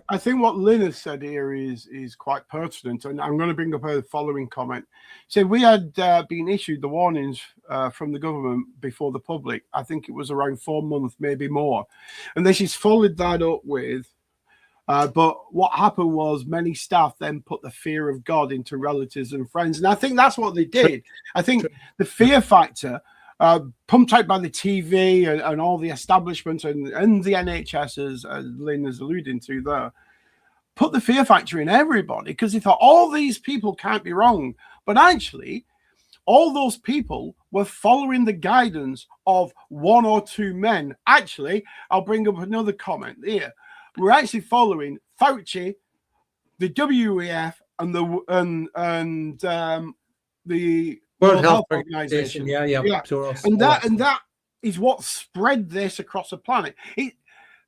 I think what Lynn has said here is quite pertinent, and I'm going to bring up the following comment. So we had been issued the warnings from the government before the public. I think it was around 4 months, maybe more. And then she's followed that up with, but what happened was many staff then put the fear of God into relatives and friends. And I think that's what they did. I think the fear factor, pumped out by the TV and all the establishment and the NHS, as Lynn is alluding to there, put the fear factor in everybody, because they thought all these people can't be wrong. But actually, all those people were following the guidance of one or two men. Actually, I'll bring up another comment here. We're actually following Fauci, the WEF, and the World Health Organization. Yeah. And that is what spread this across the planet.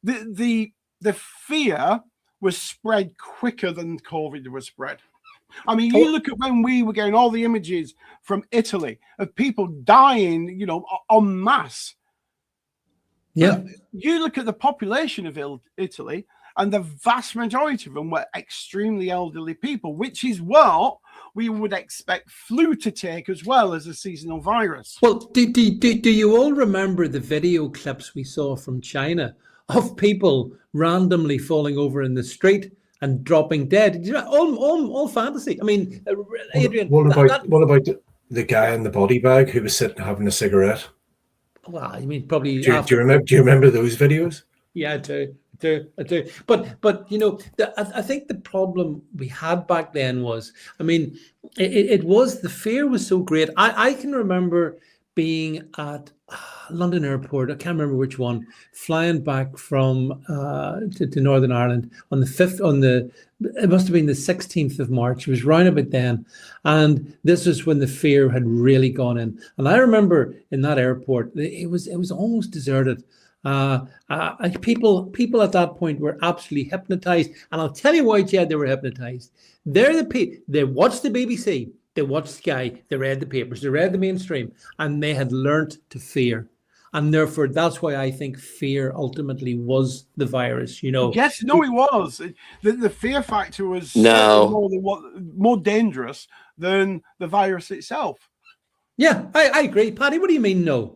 The fear was spread quicker than COVID was spread. I mean, you look at when we were getting all the images from Italy of people dying, en masse. Yeah. You look at the population of Italy, and the vast majority of them were extremely elderly people, which is what we would expect flu to take as well as a seasonal virus. Well, do you all remember the video clips we saw from China of people randomly falling over in the street and dropping dead? All fantasy. I mean, Adrian. What about the guy in the body bag who was sitting having a cigarette? Well, I mean, probably Do after. you remember those videos? Yeah, I do. I do. But you know, I think the problem we had back then was, I mean, it was the fear was so great. I can remember being at London Airport. I can't remember which one. Flying back from to Northern Ireland on the 5th it must have been the 16th of March. It was round about then, and this was when the fear had really gone in. And I remember in that airport, it was almost deserted. People at that point were absolutely hypnotized, and I'll tell you why, Jed, they were hypnotized. They watched the BBC, they watched Sky, they read the papers, they read the mainstream, and they had learnt to fear. And therefore, that's why I think fear ultimately was the virus. You know. Yes, no, it was. The fear factor was No. more dangerous than the virus itself. Yeah, I agree, Paddy. What do you mean, no?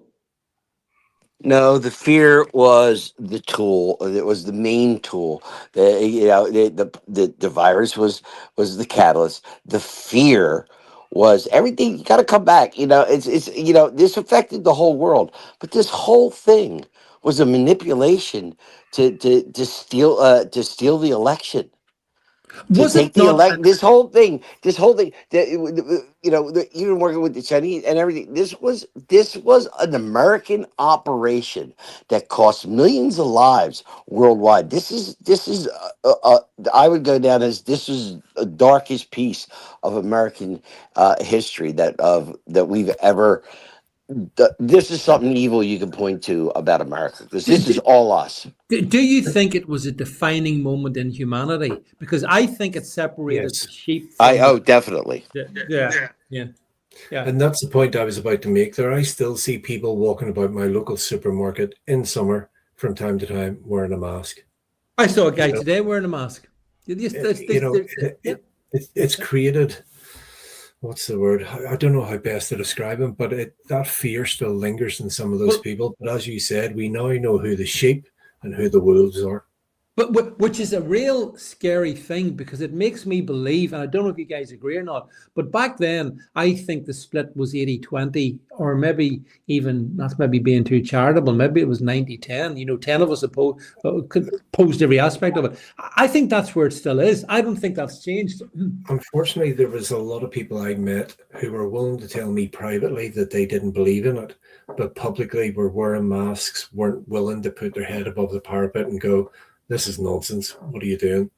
No, the fear was the tool. It was the main tool. The virus was the catalyst. The fear was everything. You got to come back. It's this affected the whole world. But this whole thing was a manipulation to steal the election. Was it not? This whole thing, even working with the Chinese and everything. This was an American operation that cost millions of lives worldwide. This is I would go down as this is the darkest piece of American history that we've ever. This is something evil you can point to about America, because this is all us. Do you think it was a defining moment in humanity? Because I think it separated the sheep. Definitely. Yeah. And that's the point I was about to make there. I still see people walking about my local supermarket in summer from time to time wearing a mask. I saw a guy today wearing a mask. It's created. What's the word? I don't know how best to describe him, but that fear still lingers in some of those people. But as you said, we now know who the sheep and who the wolves are. But which is a real scary thing, because it makes me believe, and I don't know if you guys agree or not, but back then, I think the split was 80-20, or maybe even, that's maybe being too charitable, maybe it was 90-10. 10 of us opposed every aspect of it. I think that's where it still is. I don't think that's changed. Unfortunately, there was a lot of people I met who were willing to tell me privately that they didn't believe in it, but publicly were wearing masks, weren't willing to put their head above the parapet and go, this is nonsense. What are you doing?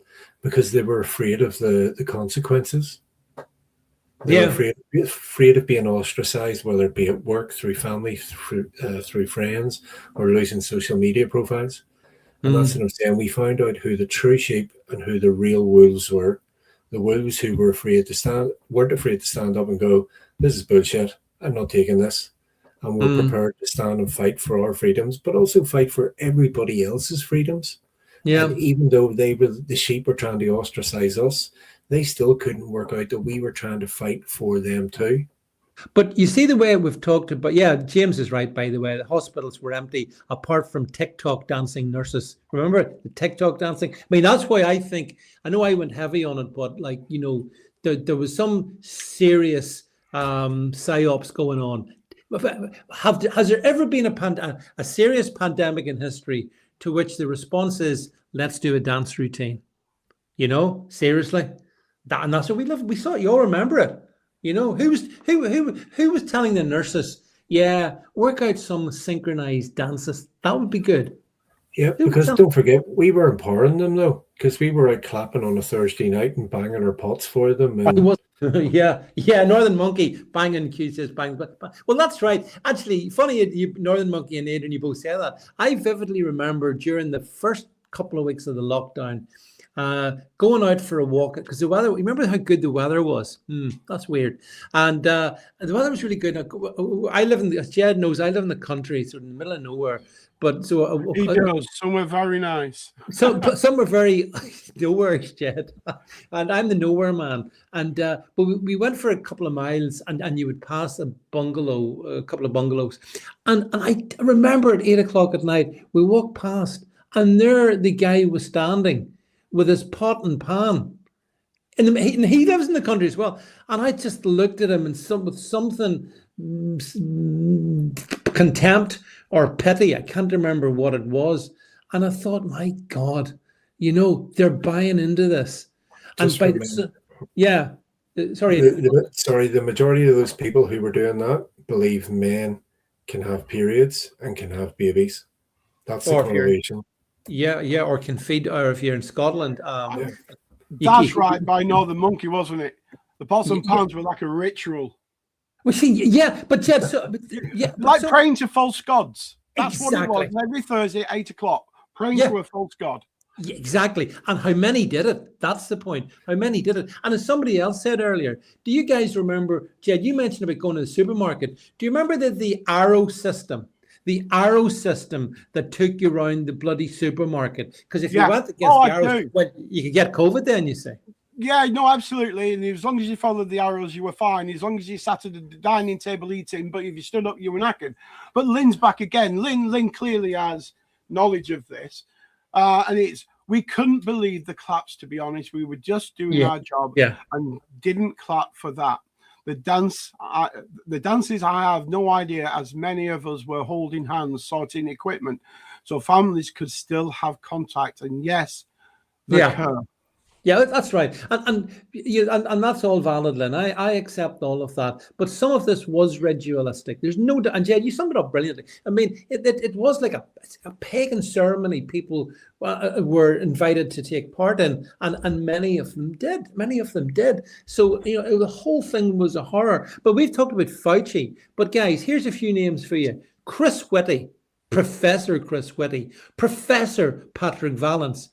Because they were afraid of the consequences. They were afraid of being ostracized, whether it be at work, through family, through friends, or losing social media profiles. And that's what I'm saying. We found out who the true sheep and who the real wolves were. The wolves who weren't afraid to stand up and go, this is bullshit. I'm not taking this. And we're prepared to stand and fight for our freedoms, but also fight for everybody else's freedoms. Yeah. And even though the sheep were trying to ostracize us, they still couldn't work out that we were trying to fight for them too. But you see the way we've talked about, James is right, by the way, the hospitals were empty apart from TikTok dancing nurses. Remember the TikTok dancing? I mean, that's why I know I went heavy on it, but there was some serious psyops going on. Has there ever been a serious pandemic in history to which the response is, let's do a dance routine? Seriously, and that's what we lived. We saw it. You all remember it. Who was telling the nurses, work out some synchronized dances? That would be good. Yeah, because don't forget, we were empowering them though, because we were out clapping on a Thursday night and banging our pots for them. And Northern Monkey banging says bang. Well, that's right. Actually, funny, Northern Monkey and Adrian, you both say that. I vividly remember during the first couple of weeks of the lockdown, going out for a walk, because the weather, remember how good the weather was? That's weird. And the weather was really good. I live as Jed knows, I live in the country, sort of in the middle of nowhere. But so he does. Some were very nice. Some were very nowhere, Jed, and I'm the nowhere man. And but we went for a couple of miles, and you would pass a couple of bungalows, and I remember at 8 o'clock at night we walked past, and there the guy was standing with his pot and pan, and he lives in the country as well. And I just looked at him and with something contempt or pity. I can't remember what it was. And I thought, my God, they're buying into this. And by yeah, sorry. The majority of those people who were doing that believe men can have periods and can have babies. That's the correlation. Yeah, or can feed, or if you're in Scotland. That's right, by Northern Monkey, wasn't it? The pots and pans were like a ritual. Well, but like praying to false gods. That's exactly what it was. Every Thursday at 8:00, praying to a false god. Yeah, exactly. And how many did it? That's the point. How many did it? And as somebody else said earlier, do you guys remember, Jed, you mentioned about going to the supermarket. Do you remember the arrow system? The arrow system that took you around the bloody supermarket? Because if you went against the arrows, well, you could get COVID then, you say. Yeah, no, absolutely. And as long as you followed the arrows, you were fine. As long as you sat at the dining table eating, but if you stood up, you were knackered. But Lynn's back again. Lynn clearly has knowledge of this. And we couldn't believe the claps, to be honest. We were just doing our job and didn't clap for that. The dances, I have no idea, as many of us were holding hands, sorting equipment, so families could still have contact. And yes, curve. Yeah, that's right, and that's all valid, Lynn. I accept all of that, but some of this was ritualistic. There's no doubt, and Jed, you summed it up brilliantly. I mean, it was like a pagan ceremony. People were invited to take part in, and many of them did. So the whole thing was a horror. But we've talked about Fauci. But guys, here's a few names for you: Chris Whitty, Professor Chris Whitty, Professor Patrick Vallance,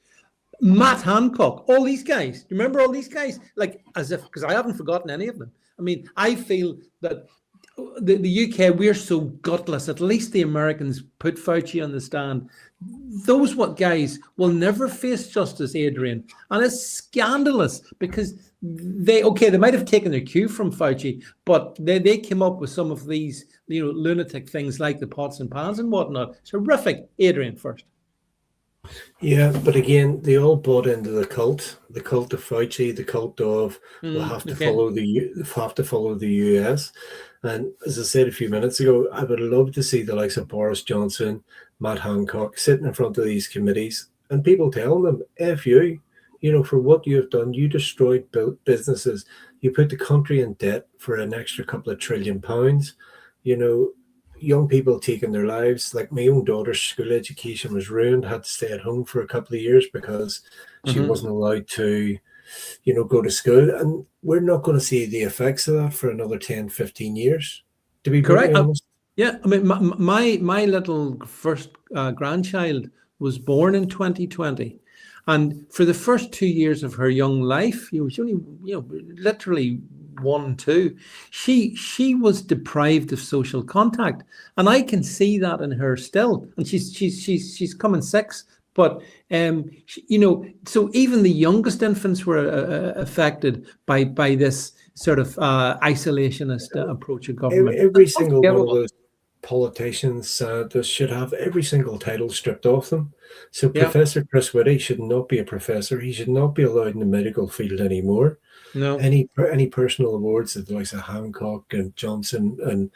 Matt Hancock, all these guys. You remember all these guys? Like, as if, because I haven't forgotten any of them. I mean, I feel that the UK, we're so gutless. At least the Americans put Fauci on the stand. Those guys will never face justice, Adrian. And it's scandalous because they might have taken their cue from Fauci, but they came up with some of these, lunatic things like the pots and pans and whatnot. It's horrific. Adrian first. Yeah, but again, they all bought into the cult of Fauci, the cult of we'll have to follow the US. And as I said a few minutes ago, I would love to see the likes of Boris Johnson, Matt Hancock sitting in front of these committees and people telling them, F you, for what you have done. You destroyed businesses. You put the country in debt for an extra couple of £1 trillion. Young people taking their lives. Like my own daughter's school education was ruined, had to stay at home for a couple of years because she wasn't allowed to, go to school. And we're not going to see the effects of that for another 10, 15 years, to be correct. Honest. I mean, my little first grandchild was born in 2020. And for the first 2 years of her young life, she was only, literally 1, 2, she was deprived of social contact, and I can see that in her still. And she's coming 6, but so even the youngest infants were affected by this sort of isolationist approach of government. Every single one of those politicians, scientists should have every single title stripped off them. So Professor Chris Whitty should not be a professor. He should not be allowed in the medical field anymore. No. Any personal awards that the likes of Hancock and Johnson and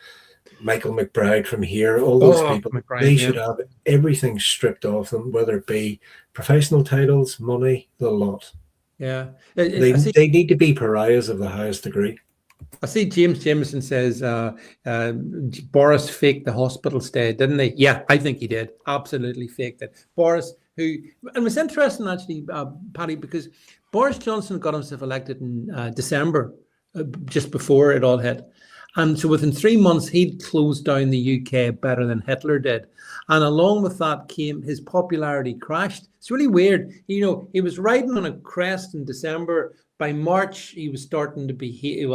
Michael McBride from here, all those people, they should have everything stripped off them, whether it be professional titles, money, the lot. Yeah. They need to be pariahs of the highest degree. I see James Jameson says Boris faked the hospital stay, didn't he? Yeah, I think he did. Absolutely faked it. Boris, and it's interesting actually, Paddy, because Boris Johnson got himself elected in December, just before it all hit. And so within 3 months, he'd closed down the UK better than Hitler did. And along with that came his popularity crashed. It's really weird. He was riding on a crest in December. By March, he was starting to be hated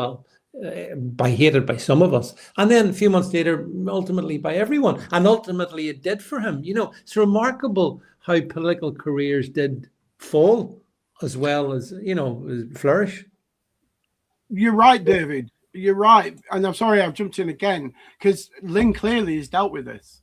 by some of us. And then a few months later, ultimately by everyone. And ultimately it did for him. It's remarkable how political careers did fall as well as, flourish. You're right, David. You're right. And I'm sorry I've jumped in again, because Lynn clearly has dealt with this.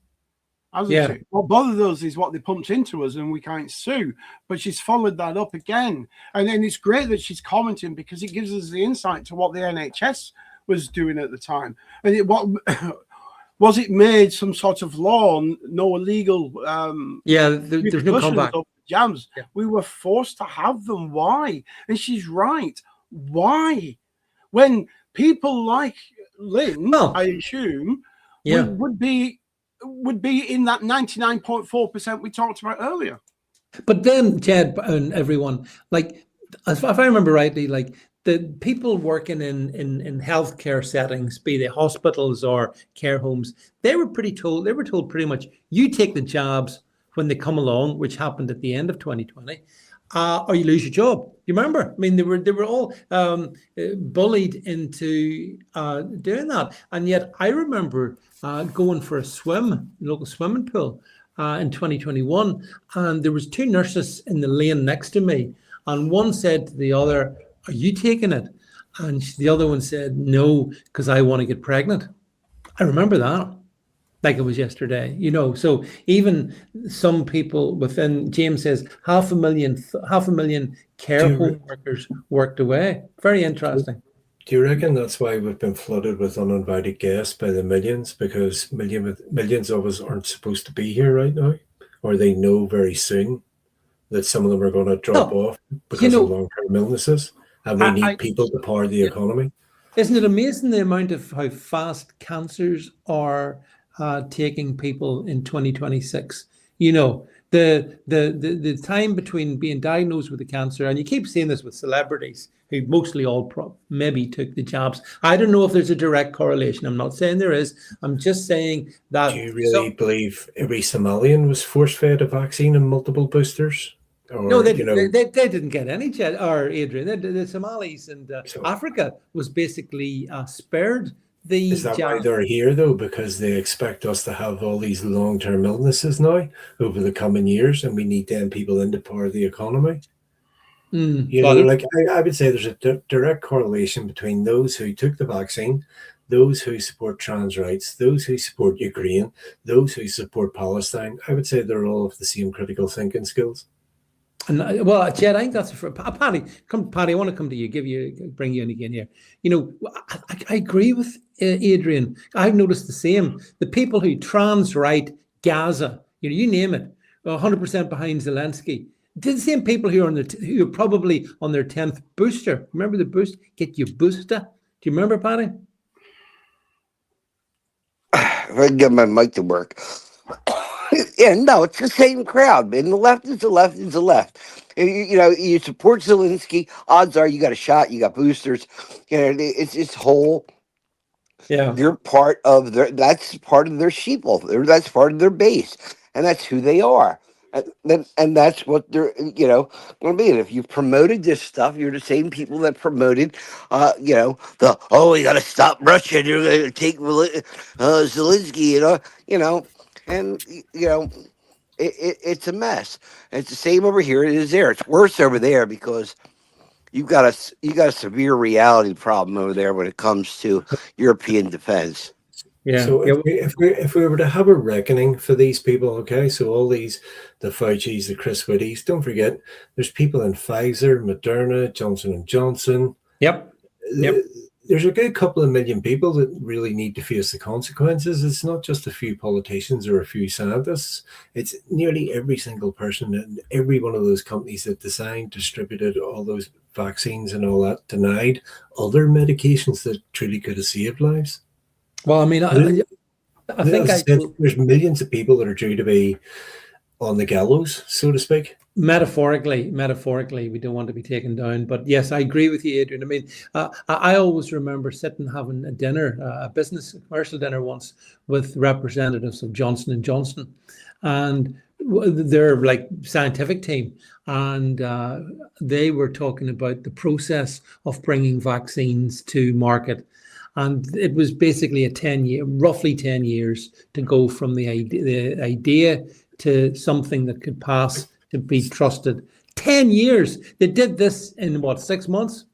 Hasn't she? What bothers us is what they pumped into us, and we can't sue. But she's followed that up again. And it's great that she's commenting, because it gives us the insight to what the NHS was doing at the time. And what was it made some sort of law, no illegal there's no comeback. Jams. Yeah. We were forced to have them. Why? And she's right. Why? When people like Lynn, I assume, would be in that 99.4% we talked about earlier. But then, Jed and everyone, like, if I remember rightly, like, the people working in healthcare settings, be they hospitals or care homes, they were told pretty much, you take the jobs when they come along, which happened at the end of 2020, or you lose your job. You remember? I mean, they were all bullied into doing that. And yet I remember going for a swim, local swimming pool in 2021, and there was two nurses in the lane next to me, and one said to the other, "Are you taking it?" And the other one said, "No, because I want to get pregnant." I remember that like it was yesterday, So even some people within, James says, half a million care home workers worked away. Very interesting. Do you reckon that's why we've been flooded with uninvited guests by the millions? Because millions of us aren't supposed to be here right now, or they know very soon that some of them are going to drop off because of long-term illnesses, and we need people to power the economy. Isn't it amazing the amount of how fast cancers are taking people in 2026? The time between being diagnosed with the cancer, and you keep seeing this with celebrities who mostly all maybe took the jabs. I don't know if there's a direct correlation. I'm not saying there is. I'm just saying that. Do you really believe every Somalian was force-fed a vaccine and multiple boosters? Or, no, they didn't get any, or Adrian. The Somalis and Africa was basically spared. Is that why they're here, though? Because they expect us to have all these long-term illnesses now over the coming years, and we need them people in to power the economy. I would say there's a direct correlation between those who took the vaccine, those who support trans rights, those who support Ukraine, those who support Palestine. I would say they're all of the same critical thinking skills. And Jed, I think that's for Paddy. Paddy, I want to come to you, bring you in again here. I agree with Adrian. I've noticed the same. The people who trans right Gaza, you name it, 100% behind Zelensky. The same people who are probably on their 10th booster. Remember the boost? Get your booster. Do you remember, Paddy? If I can get my mic to work. Yeah, no, it's the same crowd, man. The left is the left is the left. You support Zelensky, odds are you got a shot, you got boosters. It's whole. Yeah, you're that's part of their sheeple. That's part of their base, and that's who they are. And that's what they're, going to be. And if you've promoted this stuff, you're the same people that promoted, we got to stop Russia. You're going to take Zelensky, and it's a mess. And it's the same over here. It is there. It's worse over there because you got a severe reality problem over there when it comes to European defense. Yeah. So if we were to have a reckoning for these people, okay, so all the Faucis, the Chris Whitties, don't forget, there's people in Pfizer, Moderna, Johnson & Johnson. Yep. There's a good couple of million people that really need to face the consequences. It's not just a few politicians or a few scientists. It's nearly every single person in every one of those companies that designed, distributed all those vaccines and all that, denied other medications that truly could have saved lives. Well, I mean, I think there's millions of people that are due to be on the gallows, so to speak. Metaphorically, we don't want to be taken down. But yes, I agree with you, Adrian. I mean, I always remember sitting having a dinner, a commercial dinner once with representatives of Johnson & Johnson, and their scientific team, and they were talking about the process of bringing vaccines to market. And it was basically roughly 10 years to go from the idea to something that could pass to be trusted. 10 years. They did this in 6 months?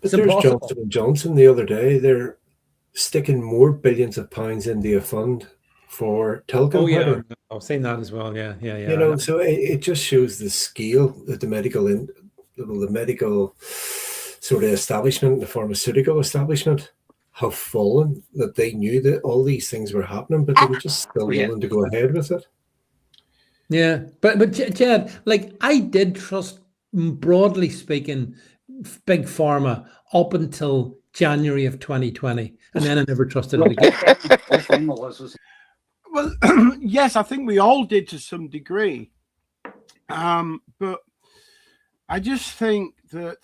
But there's Johnson & Johnson the other day. They're sticking more billions of pounds into a fund for telecom. Oh, yeah. I've seen that as well. Yeah. So it just shows the scale that the medical sort of establishment, the pharmaceutical establishment, have fallen, that they knew that all these things were happening, but they were just still willing to go ahead with it. Yeah, but Chad, like I did trust, broadly speaking, big pharma up until January of 2020, and then I never trusted it again. Well, yes, I think we all did to some degree, but I just think that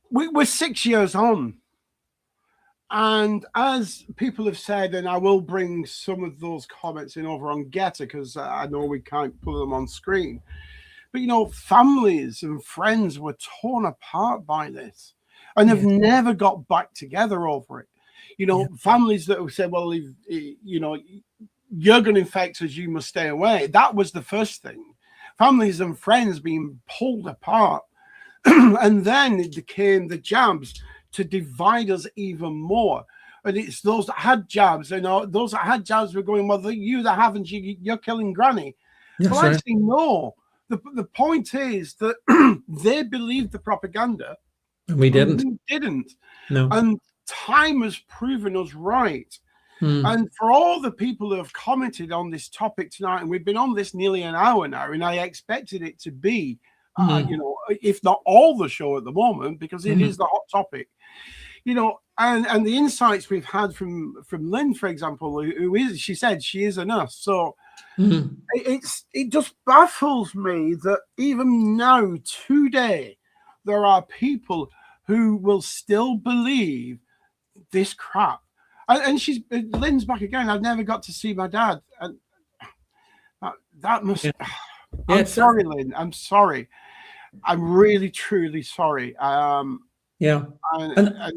we're 6 years on. And as people have said, and I will bring some of those comments in over on Getter because I know we can't put them on screen. But, families and friends were torn apart by this and have never got back together over it. Families that have said, well, if you're going to infect us, you must stay away. That was the first thing. Families and friends being pulled apart. And then it became the jabs to divide us even more. And it's those that had jabs, those that had jabs were going, well, you that haven't, you're killing granny. Yes, well, right. Actually, no. The point is that they believed the propaganda. And we didn't. And we didn't. No. And time has proven us right. And for all the people who have commented on this topic tonight, and we've been on this nearly an hour now, and I expected it to be, if not all the show at the moment, because it is the hot topic. And the insights we've had from Lynn, for example, she said she is a nurse. So it just baffles me that even now, today, there are people who will still believe this crap. And Lynn's back again. I've never got to see my dad. And that must... Yeah. I'm sorry, Lynn. I'm sorry. I'm really, truly sorry. Yeah. And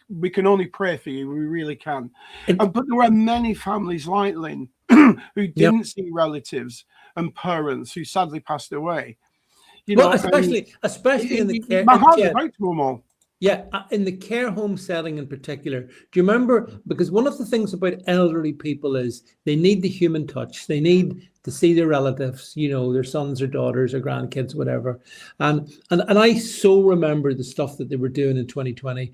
we can only pray for you. We really can. But there are many families like Lynn who didn't see relatives and parents who sadly passed away. Especially in the care. My heart goes out to them all. Yeah, in the care home setting in particular. Do you remember? Because one of the things about elderly people is they need the human touch. They need to see their relatives, their sons or daughters or grandkids, whatever. And I so remember the stuff that they were doing in 2020,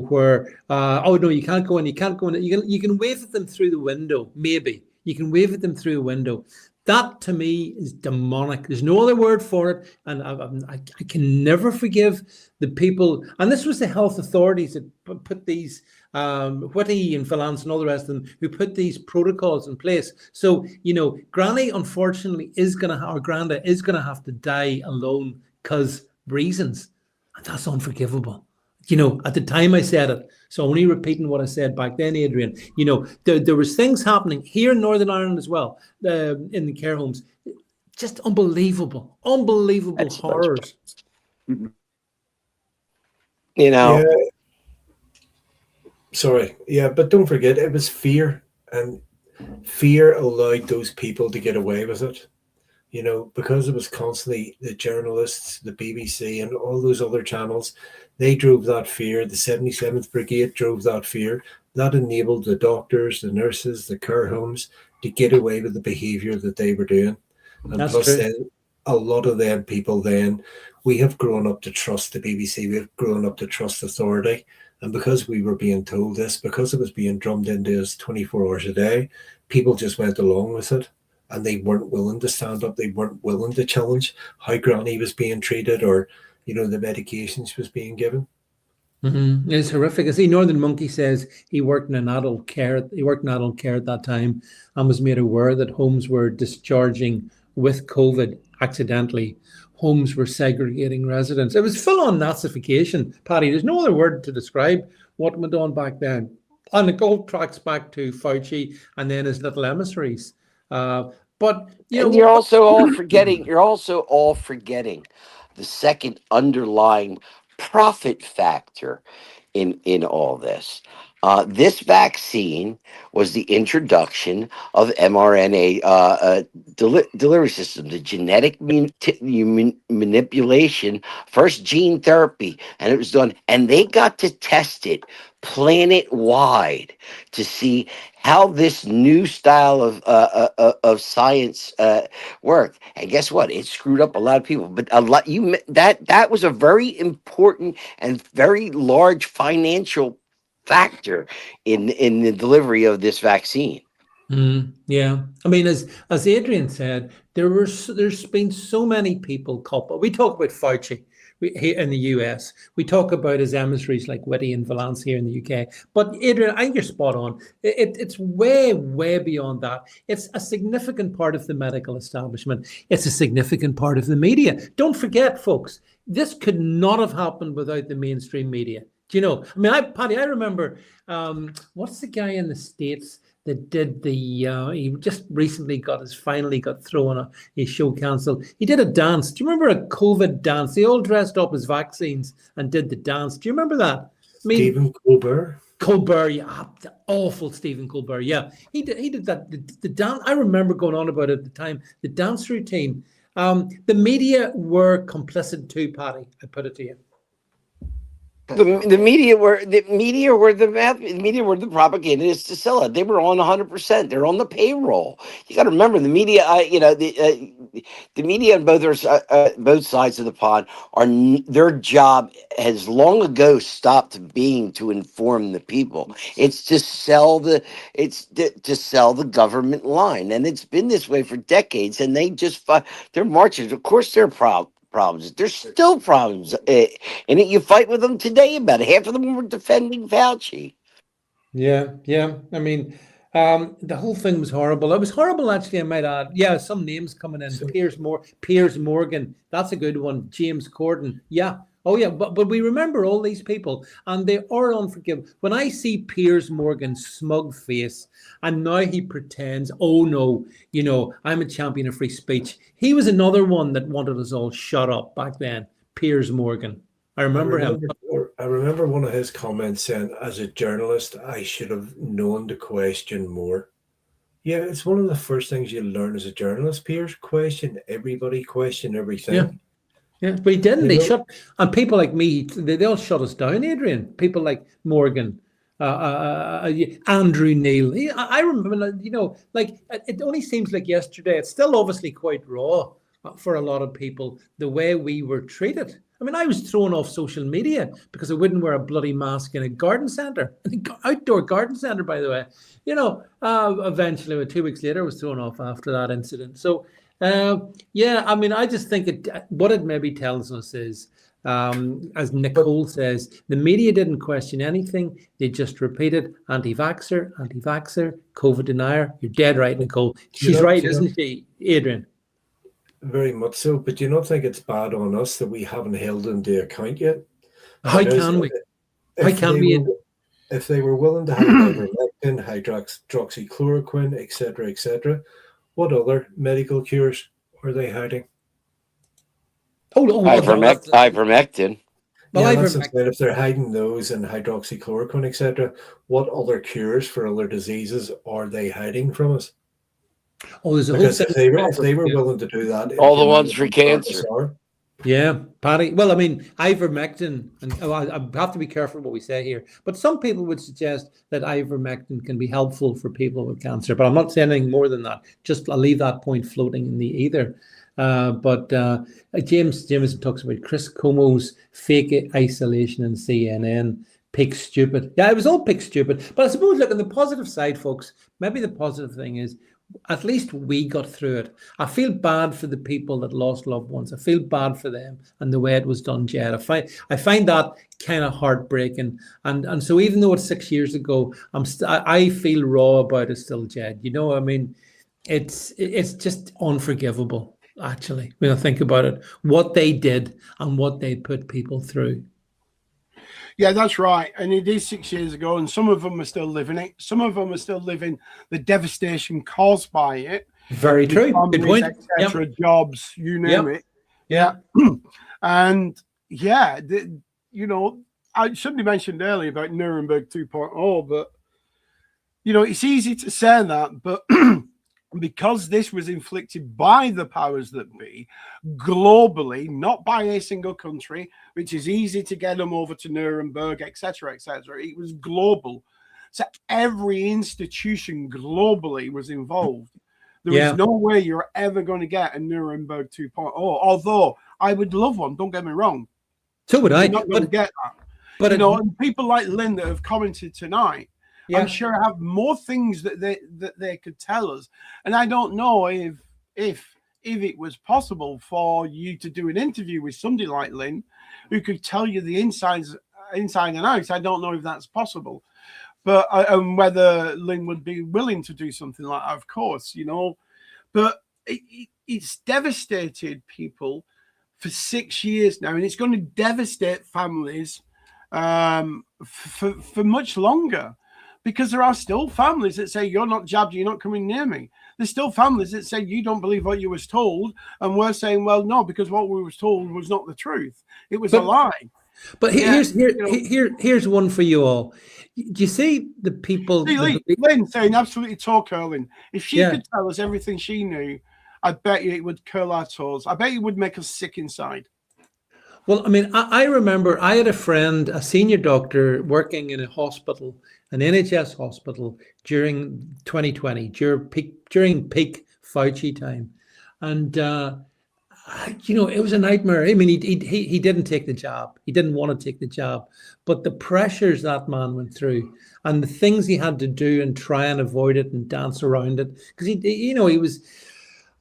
where, oh no, you can't go in, you can't go in. You can wave at them through the window, maybe. You can wave at them through a window. That to me is demonic. There's no other word for it. And I can never forgive the people. And this was the health authorities that put these, Whitty and Valance and all the rest of them, who put these protocols in place. So, Granny, unfortunately, or Granda is going to have to die alone because reasons. And that's unforgivable. At the time I said it, so only repeating what I said back then, Adrian, there was things happening here in Northern Ireland as well, in the care homes, just unbelievable horrors. Yeah. Sorry. Yeah, but don't forget, it was fear, and fear allowed those people to get away with it. Because it was constantly the journalists, the BBC, and all those other channels, they drove that fear. The 77th Brigade drove that fear. That enabled the doctors, the nurses, the care homes to get away with the behaviour that they were doing. And That's plus, true. then, a lot of them people then, we have grown up to trust the BBC. We've grown up to trust authority. And because we were being told this, because it was being drummed into us 24 hours a day, people just went along with it. And they weren't willing to stand up. They weren't willing to challenge how Granny was being treated or, the medications she was being given. Mm-hmm. It's horrific. I see Northern Monkey says he worked in adult care. He worked in adult care at that time and was made aware that homes were discharging with COVID accidentally. Homes were segregating residents. It was full-on Nazification, Paddy. There's no other word to describe what went on back then. And it all tracks back to Fauci and then his little emissaries. But you're also all forgetting the second underlying profit factor in all this. This vaccine was the introduction of mRNA delivery system, the genetic manipulation, first gene therapy, and it was done, and they got to test it planet wide to see how this new style of science worked. And guess what? It screwed up a lot of people. But that was a very important and very large financial factor in the delivery of this vaccine. Yeah, I mean, as Adrian said, there's been so many people culpable. We talk about Fauci here in the US. We talk about his emissaries like Whitty and Valance here in the UK. But Adrian, I think you're spot on. It's way, way beyond that. It's a significant part of the medical establishment. It's a significant part of the media. Don't forget, folks, this could not have happened without the mainstream media. Do you know? I mean, Paddy, I remember, what's the guy in the States that did he just recently finally got thrown a show cancelled. He did a dance. Do you remember a COVID dance? They all dressed up as vaccines and did the dance. Do you remember that? I mean, Stephen Colbert. Colbert, yeah, the awful Stephen Colbert. Yeah, he did that. The dance. I remember going on about it at the time. The dance routine. The media were complicit too, Paddy. I put it to you. The media were the propagandists to sell it. They were on 100%. They're on the payroll. You got to remember the media. The media on both sides of the pond their job has long ago stopped being to inform the people. It's to sell the government line, and it's been this way for decades. And they're marching. Of course, they're problems. There's still problems in it. You fight with them today about it. Half of them were defending Fauci. Yeah. I mean, the whole thing was horrible. It was horrible, actually, I might add. Yeah, some names coming in. Piers Morgan. That's a good one. James Corden. Yeah. Oh, yeah. But we remember all these people, and they are unforgivable. When I see Piers Morgan's smug face, and now he pretends, oh, no, I'm a champion of free speech. He was another one that wanted us all shut up back then. Piers Morgan. I remember him. I remember one of his comments saying, as a journalist, I should have known to question more. Yeah, it's one of the first things you learn as a journalist, Piers. Question everybody, question everything. Yeah, but he didn't. And people like me, they all shut us down, Adrian. People like Morgan, Andrew Neil. I remember, it only seems like yesterday. It's still obviously quite raw for a lot of people, the way we were treated. I mean, I was thrown off social media because I wouldn't wear a bloody mask in a garden centre, an outdoor garden centre, by the way. Eventually, 2 weeks later, I was thrown off after that incident. So, I mean, I just think what it maybe tells us is, as Nicole says, the media didn't question anything. They just repeated anti-vaxxer, COVID denier. You're dead right, Nicole. She's right, isn't she, Adrian? Very much so. But you don't think it's bad on us that we haven't held them to account yet? How can we? If they were willing to have ivermectin, hydroxychloroquine, etc., what other medical cures are they hiding? Ivermectin. If they're hiding those and hydroxychloroquine, etc., what other cures for other diseases are they hiding from us? Oh, there's a because if they were willing to do that, all the ones for cancer. Yeah, Paddy. Well, I mean, ivermectin, and I have to be careful what we say here, but some people would suggest that ivermectin can be helpful for people with cancer, but I'm not saying anything more than that. Just I'll leave that point floating in the ether. But James Jameson talks about Chris Cuomo's fake isolation in CNN. Pig stupid. Yeah, it was all pig stupid. But I suppose, look, on the positive side, folks, maybe the positive thing is, at least we got through it. I feel bad for the people that lost loved ones. I feel bad for them and the way it was done, Jed. I find that kind of heartbreaking. And so even though it's 6 years ago, I feel raw about it still, Jed. I mean, it's just unforgivable, actually, when I think about it, what they did and what they put people through. Yeah, that's right. And it is 6 years ago, and some of them are still living it. Some of them are still living the devastation caused by it. Very true. Good point. Etc. Yep. Jobs, you name it. Yeah. And I shouldn't have mentioned earlier about Nuremberg 2.0, but it's easy to say that, but because this was inflicted by the powers that be globally, not by a single country, which is easy to get them over to Nuremberg, etc., etc. It was global. So every institution globally was involved. There is no way you're ever going to get a Nuremberg 2.0, although I would love one, don't get me wrong. So would I. You're not going to get that. But and people like Lynn that have commented tonight, I'm sure have more things that they could tell us. And I don't know if it was possible for you to do an interview with somebody like Lynn who could tell you the inside and out. I don't know if that's possible. But and whether Lynn would be willing to do something like that, of course, But it's devastated people for 6 years now, and it's going to devastate families for much longer, because there are still families that say, you're not jabbed, you're not coming near me. There's still families that say, you don't believe what you was told, and we're saying, well, no, because what we was told was not the truth. It was a lie. But here's one for you all. Do you see the people? Lynn saying absolutely toe curling. If she could tell us everything she knew, I bet you it would curl our toes. I bet it would make us sick inside. Well, I mean, I remember I had a friend, a senior doctor, working in a hospital, an NHS hospital during 2020, during peak Fauci time, and it was a nightmare. I mean, he didn't take the job. He didn't want to take the job, but the pressures that man went through and the things he had to do and try and avoid it and dance around it, because he was.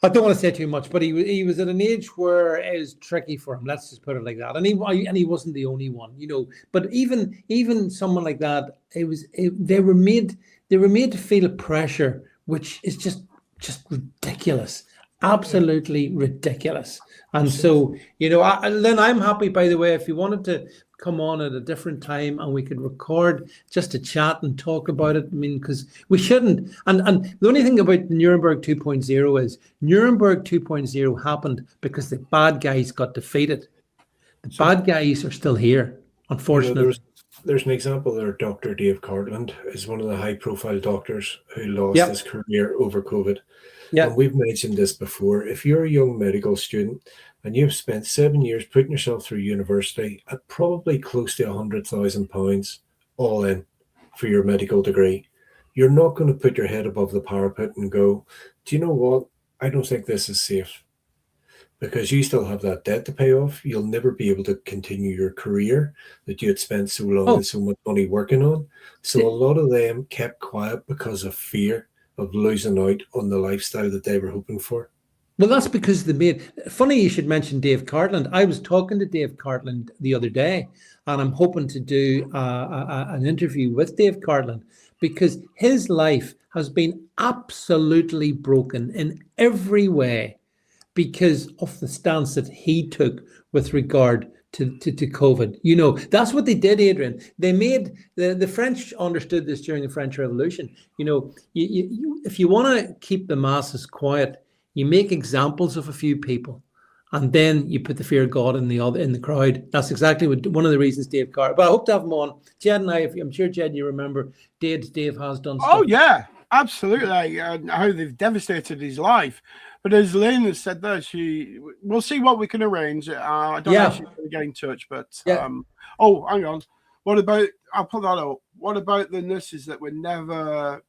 I don't want to say too much, but he was at an age where it was tricky for him. Let's just put it like that. And he wasn't the only one, But even someone like that, they were made to feel a pressure, which is just ridiculous, absolutely ridiculous. And so, Lynn, I'm happy, by the way, if you wanted to come on at a different time and we could record just to chat and talk about it. I mean, because we shouldn't. And the only thing about Nuremberg 2.0 is Nuremberg 2.0 happened because the bad guys got defeated. The bad guys are still here, unfortunately. There's an example there. Dr. Dave Cartland is one of the high-profile doctors who lost his career over COVID. Yeah. And we've mentioned this before. If you're a young medical student and you've spent 7 years putting yourself through university at probably close to £100,000 all in for your medical degree, you're not going to put your head above the parapet and go, do you know what? I don't think this is safe. Because you still have that debt to pay off. You'll never be able to continue your career that you had spent so long and so much money working on. So a lot of them kept quiet because of fear of losing out on the lifestyle that they were hoping for. Well, that's because funny you should mention Dave Cartland. I was talking to Dave Cartland the other day, and I'm hoping to do an interview with Dave Cartland, because his life has been absolutely broken in every way because of the stance that he took with regard to COVID. That's what they did, Adrian. They made the French understood this during the French Revolution. You if you want to keep the masses quiet, you make examples of a few people, and then you put the fear of God in the crowd. That's exactly one of the reasons Dave Carr. But I hope to have him on. Jed and I'm sure Jed, you remember Dave has done stuff. Oh yeah, absolutely. How they've devastated his life. But as Lynn has said there, we'll see what we can arrange. I don't know if she's going to get in touch, but hang on. What about? I'll put that out. What about the nurses that were never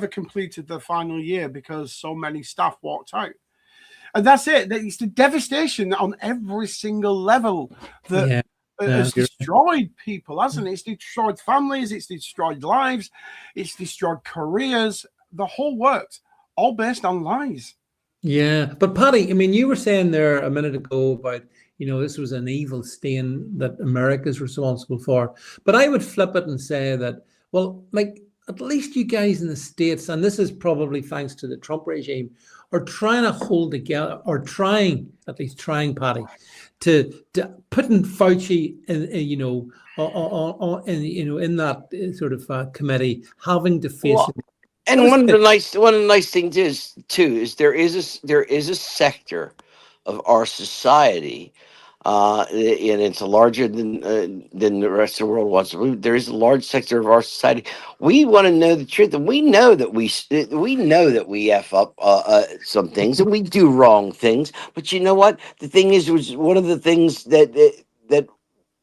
completed their final year because so many staff walked out? And that's it. It's the devastation on every single level that has destroyed people, hasn't it? It's destroyed families. It's destroyed lives. It's destroyed careers. The whole works, all based on lies. Yeah, but Paddy, I mean, you were saying there a minute ago about, this was an evil stain that America is responsible for. But I would flip it and say that, well, like, at least you guys in the States, and this is probably thanks to the Trump regime, are trying to hold together, or trying, Paddy, to putting Fauci in that sort of committee, having to face it. And one of the nice things is there is a sector of our society and it's larger than the rest of the world wants. There is a large sector of our society. We want to know the truth, and we know that we f up some things, and we do wrong things. But you know what? The thing is, was one of the things that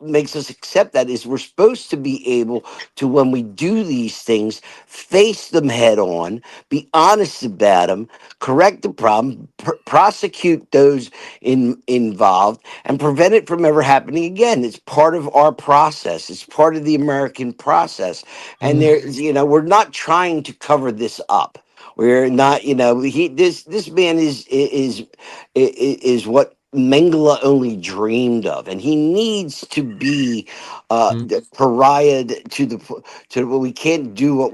makes us accept that is we're supposed to be able to, when we do these things, face them head on, be honest about them, correct the problem, prosecute those involved, and prevent it from ever happening again. It's part of our process. It's part of the American process. And we're not trying to cover this up. We're not, this man is what Mengele only dreamed of, and he needs to be the pariah to what we can't do.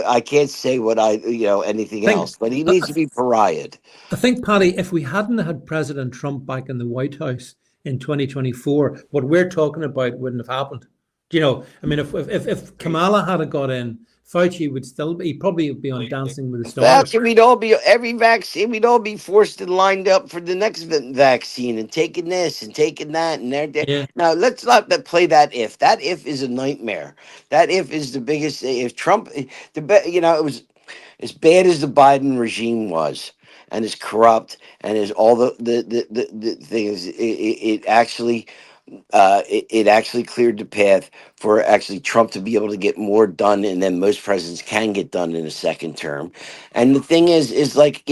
I can't say what anything else, but he needs to be pariahed. I think, Paddy, if we hadn't had President Trump back in the White House in 2024, what we're talking about wouldn't have happened. I mean, if Kamala had got in, Fauci would probably be on Dancing with the Stars. Every vaccine, we'd all be forced and lined up for the next vaccine and taking this and taking that and there. Yeah. Now, let's not play that if. That if is a nightmare. That if is the biggest. If Trump, it was as bad as the Biden regime was, and as corrupt and as all the things. It actually cleared the path for actually Trump to be able to get more done than most presidents can get done in a second term. And the thing is like,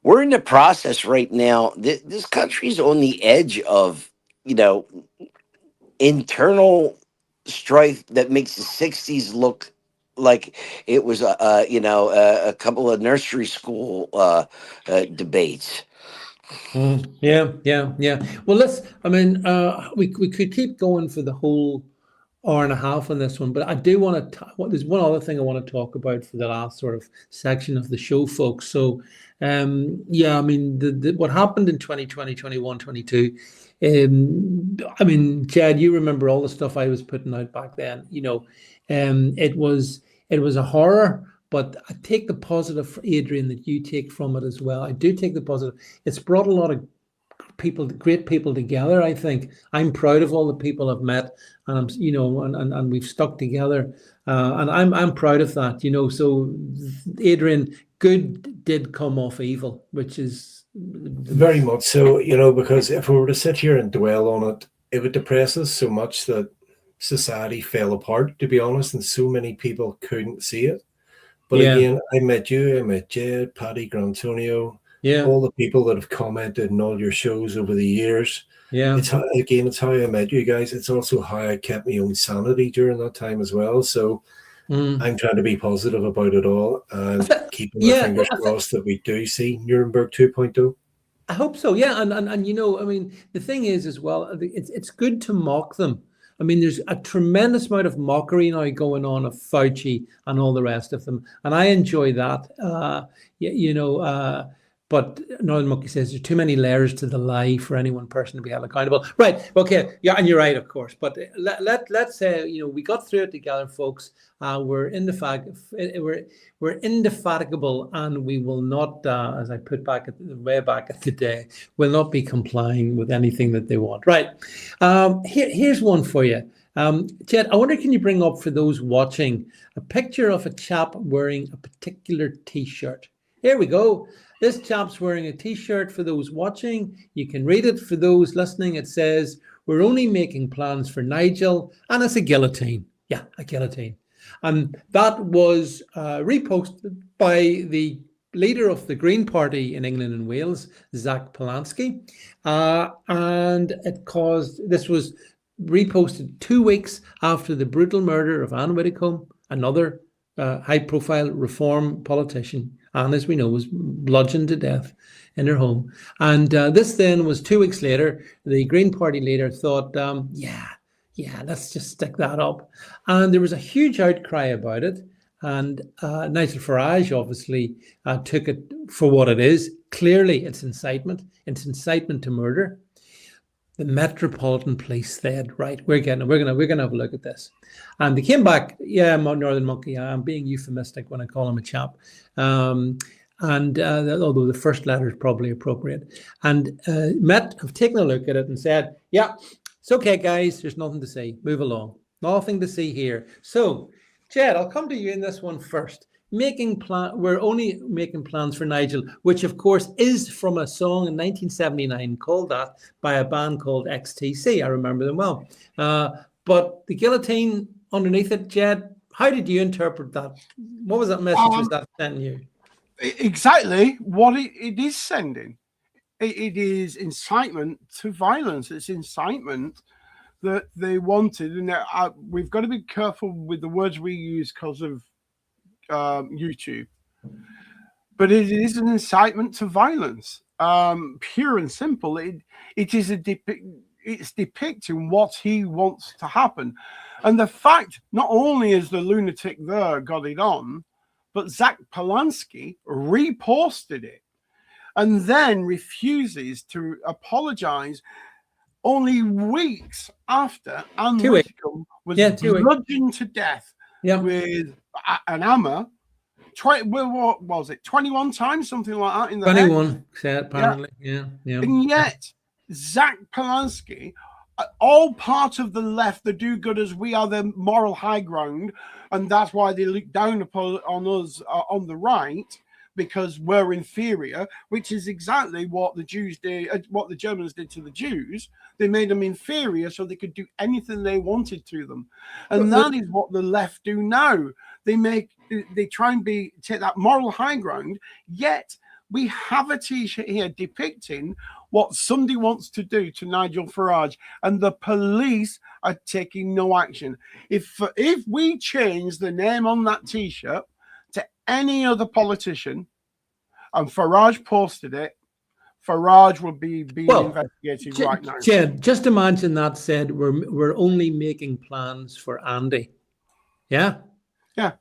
we're in the process right now. This country's on the edge of, internal strife that makes the 60s look like it was, a couple of nursery school debates. Yeah. Well, we could keep going for the whole hour and a half on this one, but I do want to. There's one other thing I want to talk about for the last sort of section of the show, folks. So, what happened in 2020, 21, 22. Chad, you remember all the stuff I was putting out back then. It was a horror. But I take the positive, Adrian, that you take from it as well. I do take the positive. It's brought a lot of great people together. I think I'm proud of all the people I've met, and and we've stuck together, and I'm proud of that. So Adrian, good did come off evil, which is very much so. Because if we were to sit here and dwell on it, it would depress us so much that society fell apart. To be honest, and so many people couldn't see it. But again, I met you, I met Jed, Paddy, Grantonio, all the people that have commented on all your shows over the years. Yeah. It's how I met you guys. It's also how I kept my own sanity during that time as well. So I'm trying to be positive about it all and keeping my fingers crossed that we do see Nuremberg 2.0. I hope so. Yeah. And the thing is as well, it's good to mock them. There's a tremendous amount of mockery now going on of Fauci and all the rest of them. And I enjoy that. But Northern Monkey says there's too many layers to the lie for any one person to be held accountable. Right. Okay. Yeah. And you're right, of course. But let's say, we got through it together, folks. We're indefatigable, and we will not, as I put way back at the day, will not be complying with anything that they want. Right. Here's one for you. Jed, I wonder, can you bring up for those watching a picture of a chap wearing a particular T-shirt? Here we go. This chap's wearing a T-shirt for those watching. You can read it for those listening. It says, "We're only making plans for Nigel," and it's a guillotine. Yeah, a guillotine. And that was reposted by the leader of the Green Party in England and Wales, Zach Polanski. And this was reposted 2 weeks after the brutal murder of Anne Widdecombe, another high-profile reform politician. Anne, as we know, was bludgeoned to death in her home. And this then was 2 weeks later. The Green Party leader thought, let's just stick that up. And there was a huge outcry about it. And Nigel Farage obviously took it for what it is. Clearly, it's incitement. It's incitement to murder. The Metropolitan Police said, right, we're gonna have a look at this. And they came back, Northern Monkey, I'm being euphemistic when I call him a chap. And although the first letter is probably appropriate. And Met have taken a look at it and said, yeah, it's okay, guys. There's nothing to see. Move along. Nothing to see here. So, Jed, I'll come to you in this one first. We're only making plans for Nigel, which of course is from a song in 1979 called that by a band called XTC. I remember them well. But the guillotine underneath it, Jed, how did you interpret that? What was that message was that sending you? Exactly what it is sending. It is incitement to violence. It's incitement that they wanted. And we've got to be careful with the words we use because of YouTube. But it is an incitement to violence, pure and simple. It is it's depicting what he wants to happen. And the fact, not only is the lunatic there got it on, but Zach Polanski reposted it and then refuses to apologize only weeks after Anne Whitcomb was bludgeoned to death with an hammer. What was it? 21 times, something like that in the 21, head. Apparently. Yeah. And yet, Zach Polanski, all part of the left, the do-gooders, we are the moral high ground, and that's why they look down upon us on the right, because we're inferior, which is exactly what the Jews did, what the Germans did to the Jews. They made them inferior so they could do anything they wanted to them. And that is what the left do now. They try and take that moral high ground, yet we have a t-shirt here depicting what somebody wants to do to Nigel Farage, and the police are taking no action. If we change the name on that t-shirt to any other politician, and Farage posted it, Farage will be being investigated right now. Jed, just imagine that said, we're only making plans for Andy. Yeah? Yeah.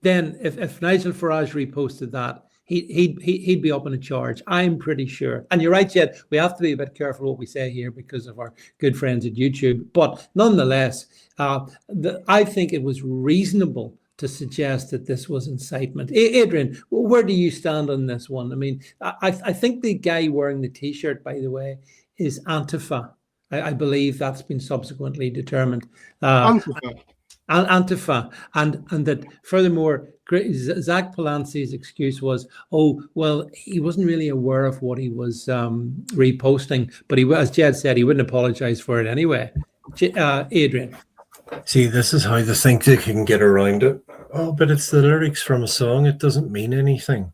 Then if Nigel Farage reposted that, he'd be up in a charge. I'm pretty sure. And you're right, Jed, we have to be a bit careful what we say here because of our good friends at YouTube. But nonetheless, I think it was reasonable to suggest that this was incitement. Adrian, where do you stand on this one? I mean, I think the guy wearing the T-shirt, by the way, is Antifa. I believe that's been subsequently determined. Antifa. And that furthermore, Zach Polanski's excuse was, oh, well, he wasn't really aware of what he was reposting, but he, as Jed said, he wouldn't apologize for it anyway. Adrian. See, this is how they think they can get around it. Oh, but it's the lyrics from a song. It doesn't mean anything.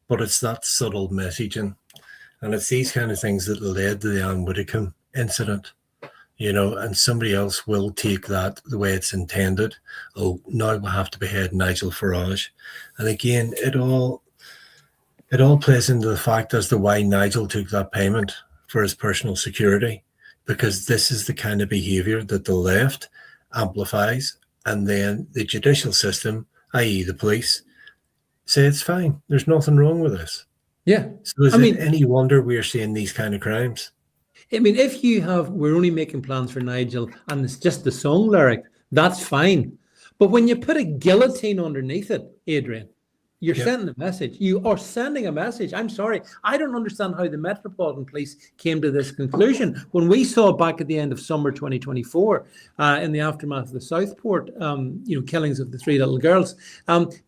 But it's that subtle messaging. And it's these kind of things that led to the Anne Whitcomb incident. You know, and somebody else will take that the way it's intended. Oh, now we'll have to behead Nigel Farage. And again, it all plays into the fact as to why Nigel took that payment for his personal security, because this is the kind of behavior that the left amplifies, and then the judicial system, i.e. the police, say it's fine. There's nothing wrong with this. Yeah. So is it any wonder we're seeing these kind of crimes? I mean, if you have, we're only making plans for Nigel, and it's just the song lyric, that's fine. But when you put a guillotine underneath it, Adrian, you're sending a message. You are sending a message. I'm sorry. I don't understand how the Metropolitan Police came to this conclusion. When we saw back at the end of summer 2024, in the aftermath of the Southport, killings of the 3 little girls,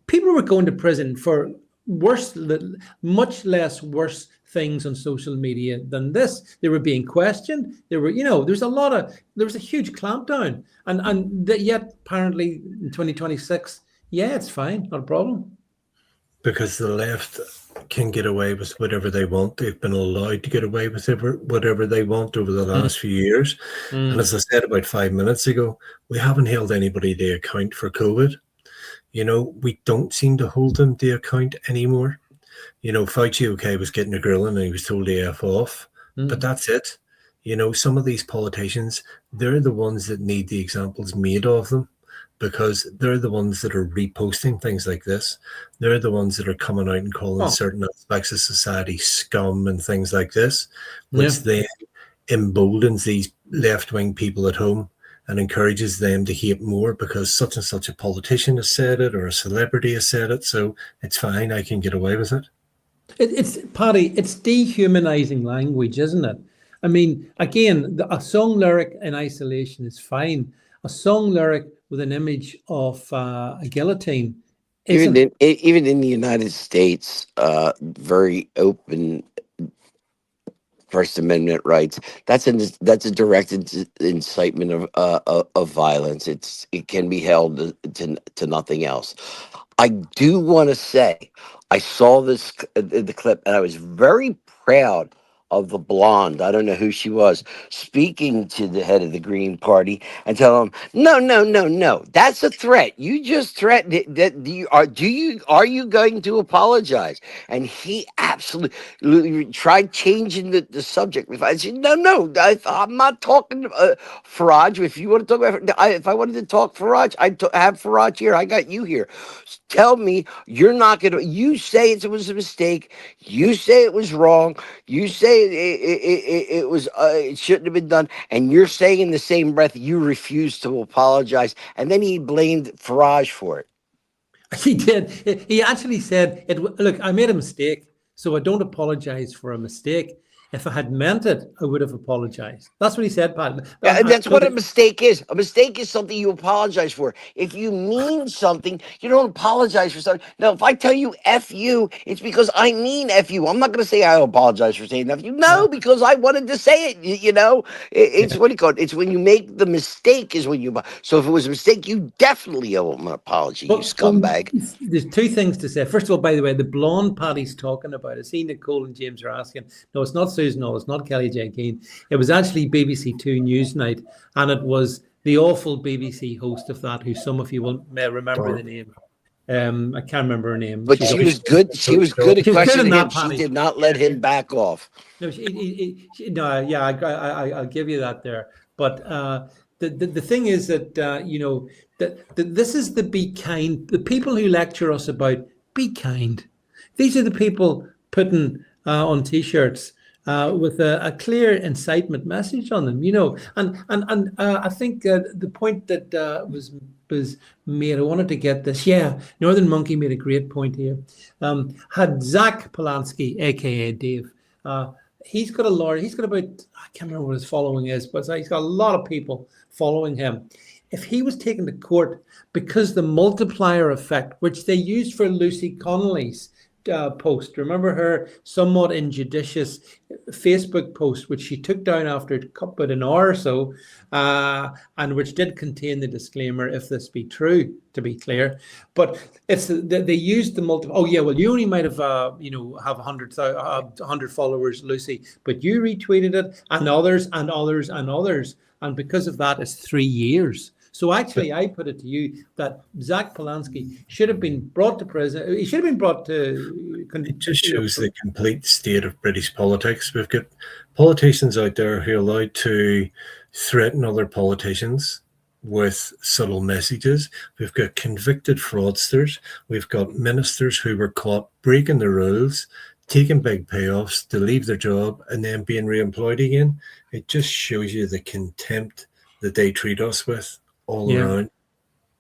people were going to prison for much less worse things on social media than this. They were being questioned. There were, there was a huge clampdown, and yet apparently in 2026, it's fine, not a problem. Because the left can get away with whatever they want. They've been allowed to get away with whatever they want over the last few years. And as I said about 5 minutes ago, we haven't held anybody to account for COVID. We don't seem to hold them to account anymore. Fauci, was getting a grilling and he was told to F off, but that's it. Some of these politicians, they're the ones that need the examples made of them, because they're the ones that are reposting things like this. They're the ones that are coming out and calling certain aspects of society scum and things like this, which then emboldens these left-wing people at home and encourages them to hate more because such and such a politician has said it or a celebrity has said it, so it's fine, I can get away with it. It's Paddy, it's dehumanizing language, isn't it? I mean, again, a song lyric in isolation is fine. A song lyric with an image of a guillotine isn't. Even in the United States, very open First Amendment rights. That's a direct incitement of violence. It can be held to nothing else. I do want to say I saw the clip, and I was very proud of the blonde. I don't know who she was, speaking to the head of the Green Party and tell him, no, no, no, no, that's a threat. You just threatened it. Are you going to apologize? And he absolutely tried changing the subject. If I said, no, I'm not talking Farage. If you want to talk about, if I wanted to talk Farage, I'd have Farage here. I got you here. Tell me you're not going to. You say it was a mistake. You say it was wrong. You say it was it shouldn't have been done, and you're saying in the same breath you refuse to apologize, and then he blamed Farage for it. He did. He actually said, "Look, I made a mistake, so I don't apologize for a mistake. If I had meant it, I would have apologized." That's what he said, Pat. Yeah, and that's what a mistake is. A mistake is something you apologize for. If you mean something, you don't apologize for something. Now, if I tell you F you, it's because I mean F you. I'm not going to say I apologize for saying F you. No, because I wanted to say it. It's what do you call it? It's when you make the mistake is when you. So if it was a mistake, you definitely owe him an apology, you scumbag. There's two things to say. First of all, by the way, the blonde Paddy's talking about, I see Nicole and James are asking. No, it's not Susan, no, it's not Kelly J. Keane. It was actually BBC Two Newsnight, and it was the awful BBC host of that, who some of you may remember the name. I can't remember her name. But she was good. She was good at questioning him. She did not let him back off. No, I'll give you that there. But the thing is that that this is the be kind. The people who lecture us about be kind. These are the people putting on T-shirts with a clear incitement message on them, and I think the point that was made, I wanted to get this. Yeah, Northern Monkey made a great point here. Had Zach Polanski, aka Dave, he's got a lawyer. He's got about, I can't remember what his following is, but he's got a lot of people following him. If he was taken to court because the multiplier effect, which they used for Lucy Connolly's post, remember her somewhat injudicious Facebook post, which she took down after about an hour or so, and which did contain the disclaimer, if this be true, to be clear. But it's they used the multiple. Oh yeah, well you only might have have 100 followers, Lucy, but you retweeted it, and others, and others, and others, and because of that, it's 3 years. So actually, I put it to you that Zach Polanski should have been brought to prison. He should have been brought to. It just shows the complete state of British politics. We've got politicians out there who are allowed to threaten other politicians with subtle messages. We've got convicted fraudsters. We've got ministers who were caught breaking the rules, taking big payoffs to leave their job and then being re-employed again. It just shows you the contempt that they treat us with. All around.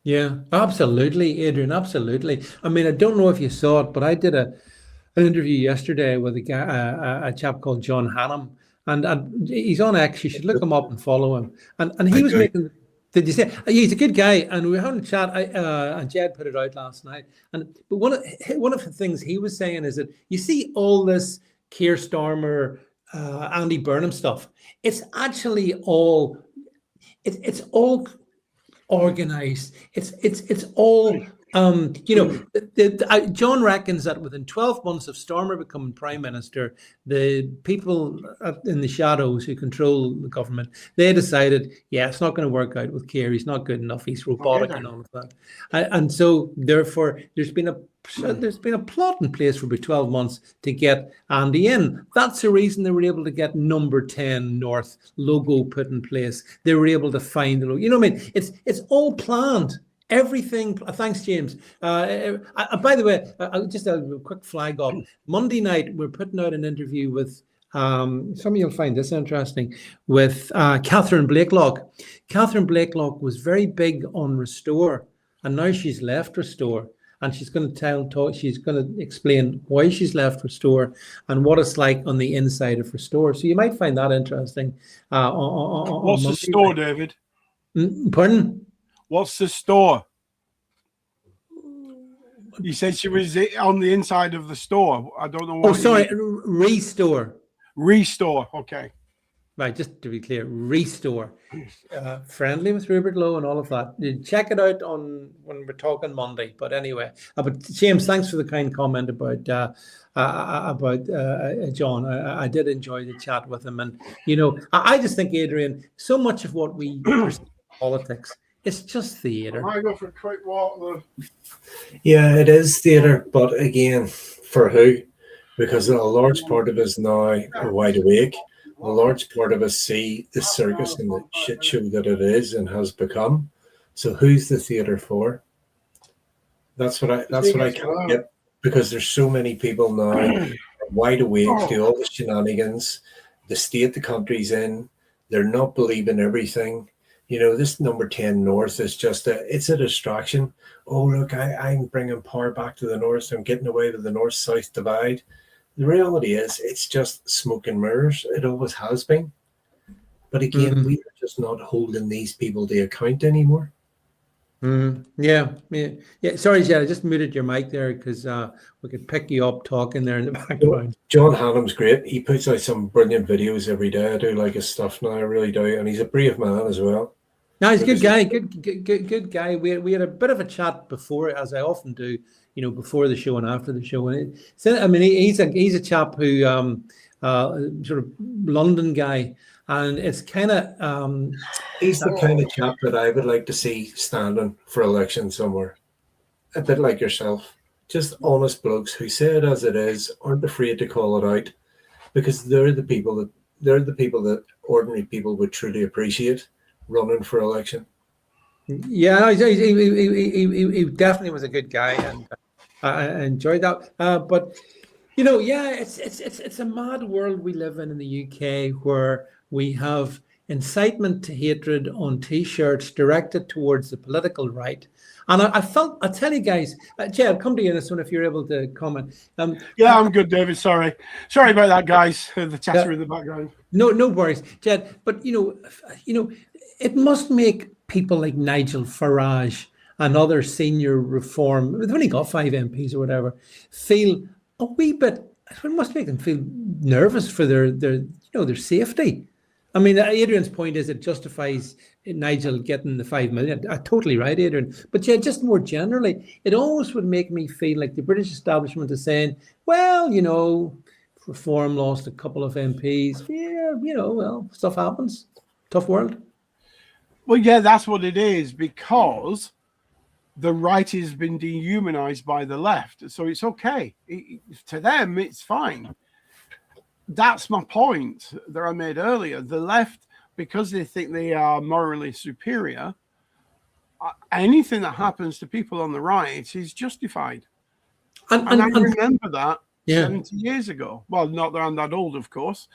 Yeah, absolutely, Adrian, absolutely. I mean, I don't know if you saw it, but I did an interview yesterday with a chap called John Hannam, and he's on X. You should look him up and follow him. And he was making. Did you say he's a good guy? And we were having a chat. And Jed put it out last night. But one of the things he was saying is that you see all this Keir Starmer, Andy Burnham stuff. It's actually all. It's all organized. It's all John reckons that within 12 months of Starmer becoming prime minister, the people in the shadows who control the government, they decided, it's not going to work out with Keir. He's not good enough. He's robotic and all of that. And so therefore there's been a plot in place for about 12 months to get Andy in. That's the reason they were able to get number 10 North logo put in place. They were able to find the logo. You know what I mean? It's all planned. Everything. Thanks, James. By the way, just a quick flag up. Monday night, we're putting out an interview with, some of you'll find this interesting, with Catherine Blakelock. Catherine Blakelock was very big on Restore, and now she's left Restore. and she's going to she's going to explain why she's left Restore and what it's like on the inside of Restore. So you might find that interesting. What's the store, David? Pardon? What's the store? You said she was on the inside of the store. I don't know what. Oh, sorry, Restore. Restore. Okay. Right, just to be clear, Restore. Friendly with Rupert Lowe and all of that. You check it out on when we're talking Monday. But anyway, but James, thanks for the kind comment about John. I did enjoy the chat with him, and I just think, Adrian, so much of what we perceive in politics, it's just theatre. I go for a quick walk though. Yeah, it is theatre, but again, for who? Because a large part of us now are wide awake. A large part of us see the circus and the shit show that it is and has become. So who's the theatre for? That's what I can't get, because there's so many people now wide awake, do all the shenanigans, the state the country's in, they're not believing everything. This number 10 North is just it's a distraction. Oh, look, I'm bringing power back to the North. I'm getting away with the North-South divide. The reality is it's just smoke and mirrors. It always has been. But again, we are just not holding these people to account anymore. Yeah. Sorry, Jed, I just muted your mic there because we could pick you up talking there in the background. John Hannam's great. He puts out some brilliant videos every day. I do like his stuff now. I really do. And he's a brave man as well. No, he's a good guy. Good guy. We had a bit of a chat before, as I often do, before the show and after the show. And he's a chap who sort of London guy, and it's kind of he's the kind of chap that I would like to see standing for election somewhere. A bit like yourself, just honest blokes who say it as it is, aren't afraid to call it out, because they're the people that ordinary people would truly appreciate running for election. Yeah, he definitely was a good guy, and I enjoyed that. But it's a mad world we live in the UK, where we have incitement to hatred on T-shirts directed towards the political right. And I'll tell you guys, Jed, I'll come to you in this one if you're able to comment. Yeah, I'm good, David. Sorry about that, guys. The chatter in the background. No worries, Jed. But it must make people like Nigel Farage and other senior reform, they've only got 5 MPs or whatever, feel a wee bit. It must make them feel nervous for their safety. I mean, Adrian's point is it justifies Nigel getting the 5 million. Totally right, Adrian. But yeah, just more generally, it always would make me feel like the British establishment is saying, well, Reform lost a couple of MPs. Yeah, well, stuff happens. Tough world. Well, yeah, that's what it is, because the right has been dehumanized by the left. So it's okay. To them, it's fine. That's my point that I made earlier. The left, because they think they are morally superior, anything that happens to people on the right is justified. And I remember that 70 years ago. Well, not that I'm that old, of course,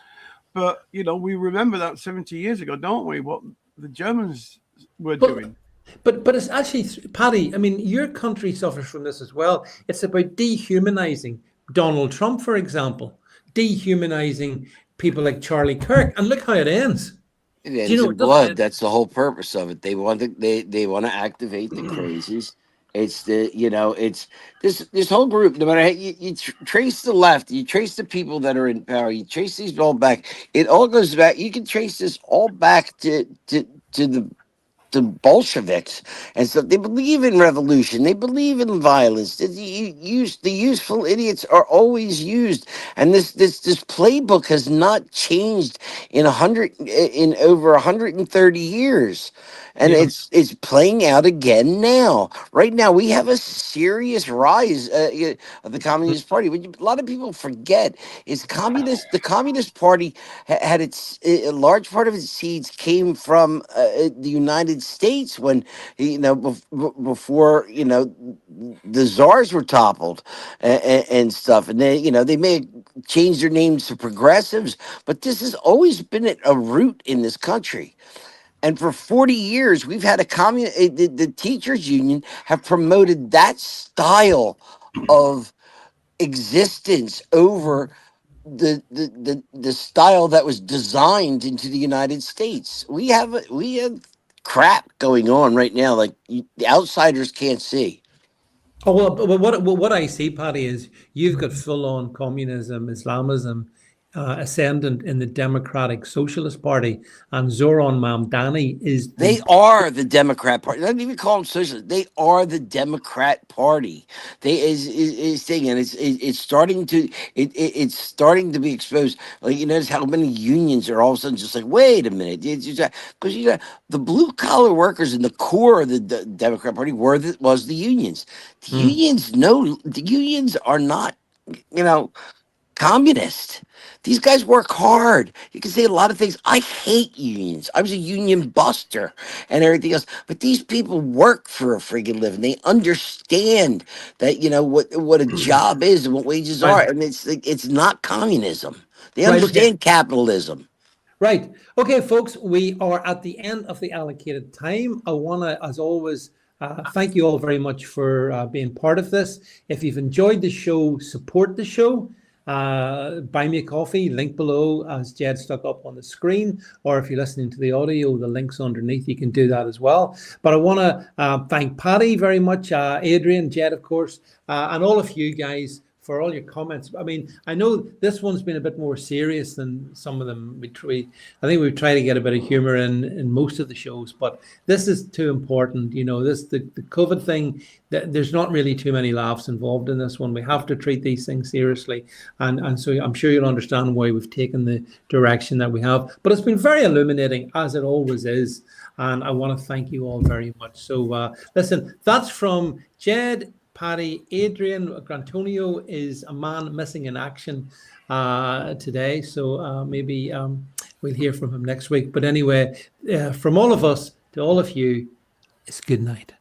but, we remember that 70 years ago, don't we, what the Germans were doing. But it's actually, Paddy, I mean, your country suffers from this as well. It's about dehumanizing Donald Trump, for example, dehumanizing people like Charlie Kirk. And look how it ends. It ends in blood. That's the whole purpose of it. They want to activate the crazies. It's it's this whole group. No matter how you trace the left, you trace the people that are in power, you trace these all back. It all goes back. You can trace this all back to the Bolsheviks, and so they believe in revolution. They believe in violence. The useful idiots are always used, and this playbook has not changed in over 130 years. And it's playing out again now. Right now, we have a serious rise of the Communist Party. What a lot of people forget is the Communist Party had a large part of its seeds came from the United States when before the czars were toppled and stuff, and they may have changed their names to progressives, but this has always been a root in this country. And for 40 years, we've had the teachers union have promoted that style of existence over the style that was designed into the United States. We have crap going on right now, like the outsiders can't see. Oh, well, what I see, Paddy, is you've got full-on communism, Islamism, ascendant in the Democratic Socialist Party, and Zoran Mamdani is They are the Democrat Party. Not even call them socialists. They are the Democrat Party. They is thing, and it's starting to it's starting to be exposed. Like, you notice how many unions are all of a sudden just like, wait a minute, because you got the blue collar workers in the core of the Democrat Party was the unions. The unions are not, communist. These guys work hard. You can say a lot of things. I hate unions. I was a union buster and everything else. But these people work for a friggin' living. They understand that, what a job is and what wages are. And it's not communism. They understand capitalism. Right. Okay, folks, we are at the end of the allocated time. I want to, as always, thank you all very much for being part of this. If you've enjoyed the show, support the show. Buy me a coffee, link below as Jed stuck up on the screen, or if you're listening to the audio, the link's underneath, you can do that as well. But I want to thank Paddy very much, Adrian, Jed, of course, and all of you guys for all your comments. I mean, I know this one's been a bit more serious than some of them. I think we try to get a bit of humor in most of the shows, but this is too important. The COVID thing, there's not really too many laughs involved in this one. We have to treat these things seriously. And so I'm sure you'll understand why we've taken the direction that we have. But it's been very illuminating, as it always is. And I want to thank you all very much. So listen, that's from Jed, Paddy, Adrian. Grantonio is a man missing in action today. So maybe we'll hear from him next week. But anyway, from all of us to all of you, it's good night.